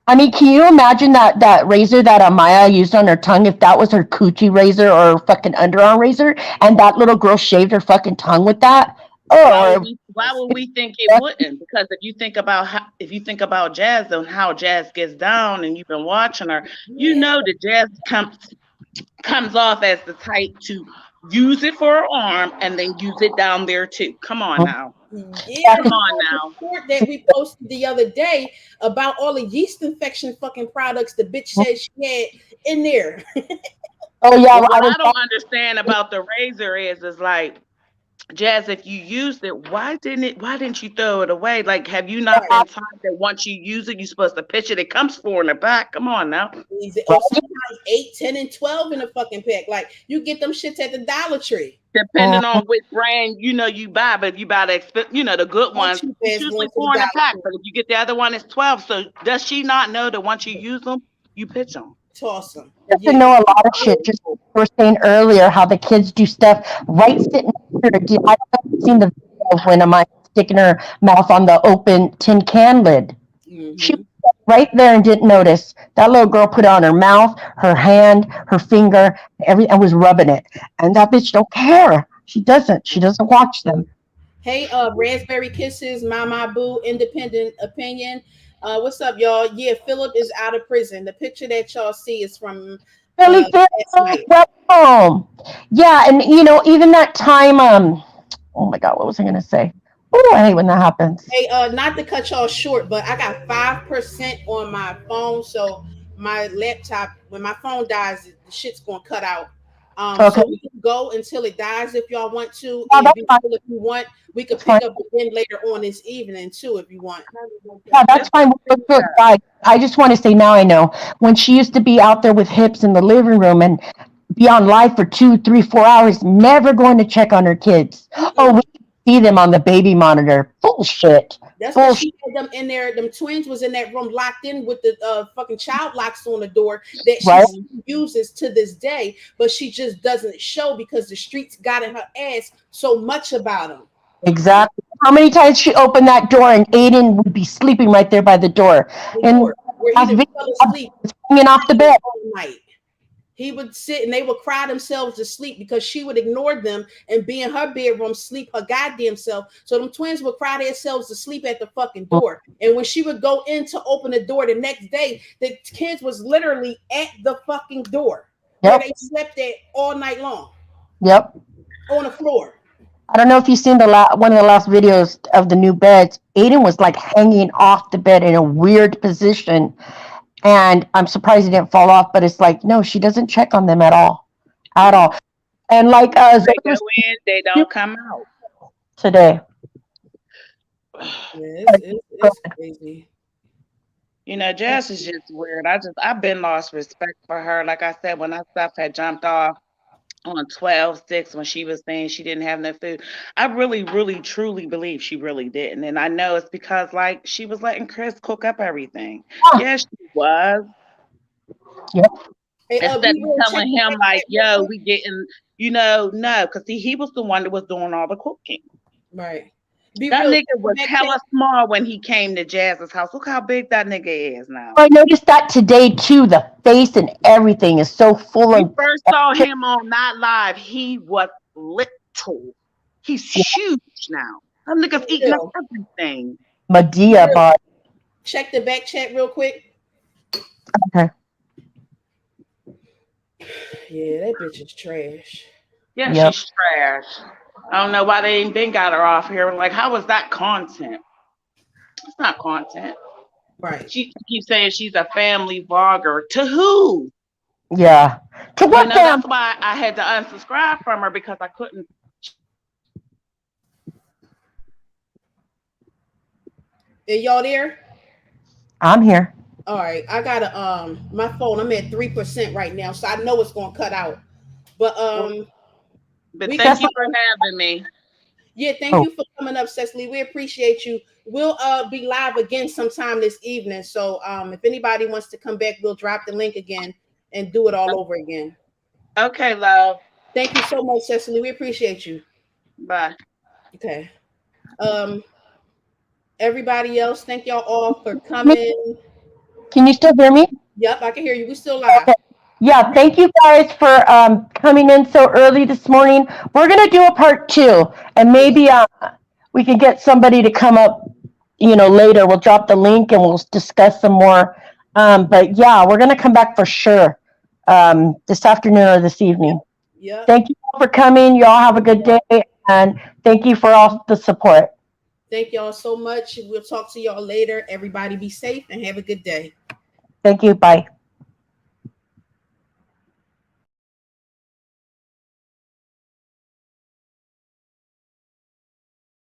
I mean, can you imagine that razor that Amaya used on her tongue if that was her coochie razor or her fucking underarm razor, and that little girl shaved her fucking tongue with that? Or Why would we think it wouldn't? Because if you think about Jazz and how Jazz gets down and you've been watching her, you Yeah. know that Jazz comes off as the type to use it for her arm and then use it down there too. Come on now. Yeah, Come you on saw the now. report that we posted the other day about all the yeast infection fucking products the bitch said she had in there. oh yeah, Well, I what was I don't understand about the razor is like Jazz, if you used it, why didn't you throw it away? Like, have you not Right. been taught that once you use it, you're supposed to pitch it? It comes four in the back. Come on now. Or sometimes 8, 10, and 12 in a fucking pack. Like you get them shits at the Dollar Tree. Depending on which brand you buy, but if you buy the good All ones, cheap it's ass usually going to the four in a Dollar pack. Tree. But if you get the other one, it's 12. So does she not know that once you use them, you pitch them? Toss them. used to Yeah. know a lot of shit. Just like we were saying earlier, how the kids do stuff right sitting next to her. I haven't seen the video of when Amaya sticking her mouth on the open tin can lid. She Mm-hmm. was right there and didn't notice. That little girl put it on her mouth, her hand, her finger, everything, and was rubbing it. And that bitch don't care. She doesn't. She doesn't watch them. Hey, Raspberry Kisses, Mama Boo, Independent Opinion. What's up, y'all? Yeah, Philip is out of prison. The picture that y'all see is from Really, last night. welcome. Yeah, and even that time. Oh my God, what was I gonna say? Oh, I hate when that happens. Hey, not to cut y'all short, but I got 5% on my phone, so my laptop, when my phone dies, the shit's gonna cut out. Okay, So we can go until it dies if y'all want to, yeah, and that's be fine. cool if you want. We could That's fine. pick up again later on this evening too, if you want. Yeah, that's Let's fine. We'll do go to it. that. I just want to say now I know when she used to be out there with hips in the living room and be on live for 2, 3, 4 hours, never going to check on her kids. Oh, we Mm-mm. can see them on the baby monitor. Bullshit. That's because Bullshit. she had them in there. Them twins was in that room locked in with the fucking child locks on the door that she Right? still uses to this day, but she just doesn't show because the streets got in her ass so much about them. Exactly. How many times she opened that door and Aiden would be sleeping right there by the door, The and door where he last done video fell asleep was hanging off the praying bed. all night. He would sit and they would cry themselves to sleep because she would ignore them and be in her bedroom, sleep her goddamn self. So them twins would cry themselves to sleep at the fucking door. And when she would go in to open the door the next day, the kids was literally at the fucking door where they slept at all night long. Yep. On the floor. I don't know if you've seen one of the last videos of the new beds. Aiden was like hanging off the bed in a weird position. And I'm surprised he didn't fall off, but it's like, no, she doesn't check on them at all. At all. And like they go in, they don't come out. Today. Yeah, it's crazy. You know, Jazz is just weird. I've been lost respect for her. Like I said, when that stuff had jumped off on 12/6 when she was saying she didn't have no food, I really, really, truly believe she really didn't. And I know it's because like she was letting Chris cook up everything. Yeah, she was. Yep. Instead of telling him like, yo, we getting, no, because he was the one that was doing all the cooking. Right. That nigga was hella small when he came to Jazz's house. Look how big that nigga is now. I noticed that today too. The face and everything is so full of. We first saw him on Not Live. He was little. He's huge now. That nigga's eating up everything. Medea body. Check the back chat real quick. Okay. Yeah, that bitch is trash. Yeah, she's trash. I don't know why they ain't been got her off here. Like, how was that content? It's not content. Right. She keeps saying she's a family vlogger. To who? Yeah. To what? That's why I had to unsubscribe from her because I couldn't. Are y'all there? I'm here. All right, I got my phone. I'm at 3% right now, so I know it's gonna cut out. But thank you for having me. Yeah, thank you for coming up, Cecily. We appreciate you. We'll be live again sometime this evening. So if anybody wants to come back, we'll drop the link again and do it all over again. Okay, love. Thank you so much, Cecily. We appreciate you. Bye. Okay. Everybody else, thank y'all all for coming. Can you still hear me? Yep, I can hear you. We still live. Okay. Yeah, thank you guys for coming in so early this morning. We're gonna do a part 2, and maybe we can get somebody to come up, later. We'll drop the link and we'll discuss some more. But yeah, we're gonna come back for sure this afternoon or this evening. Yeah. Thank you all for coming. You all have a good day, and thank you for all the support. Thank y'all so much. We'll talk to y'all later. Everybody be safe and have a good day. Thank you. Bye.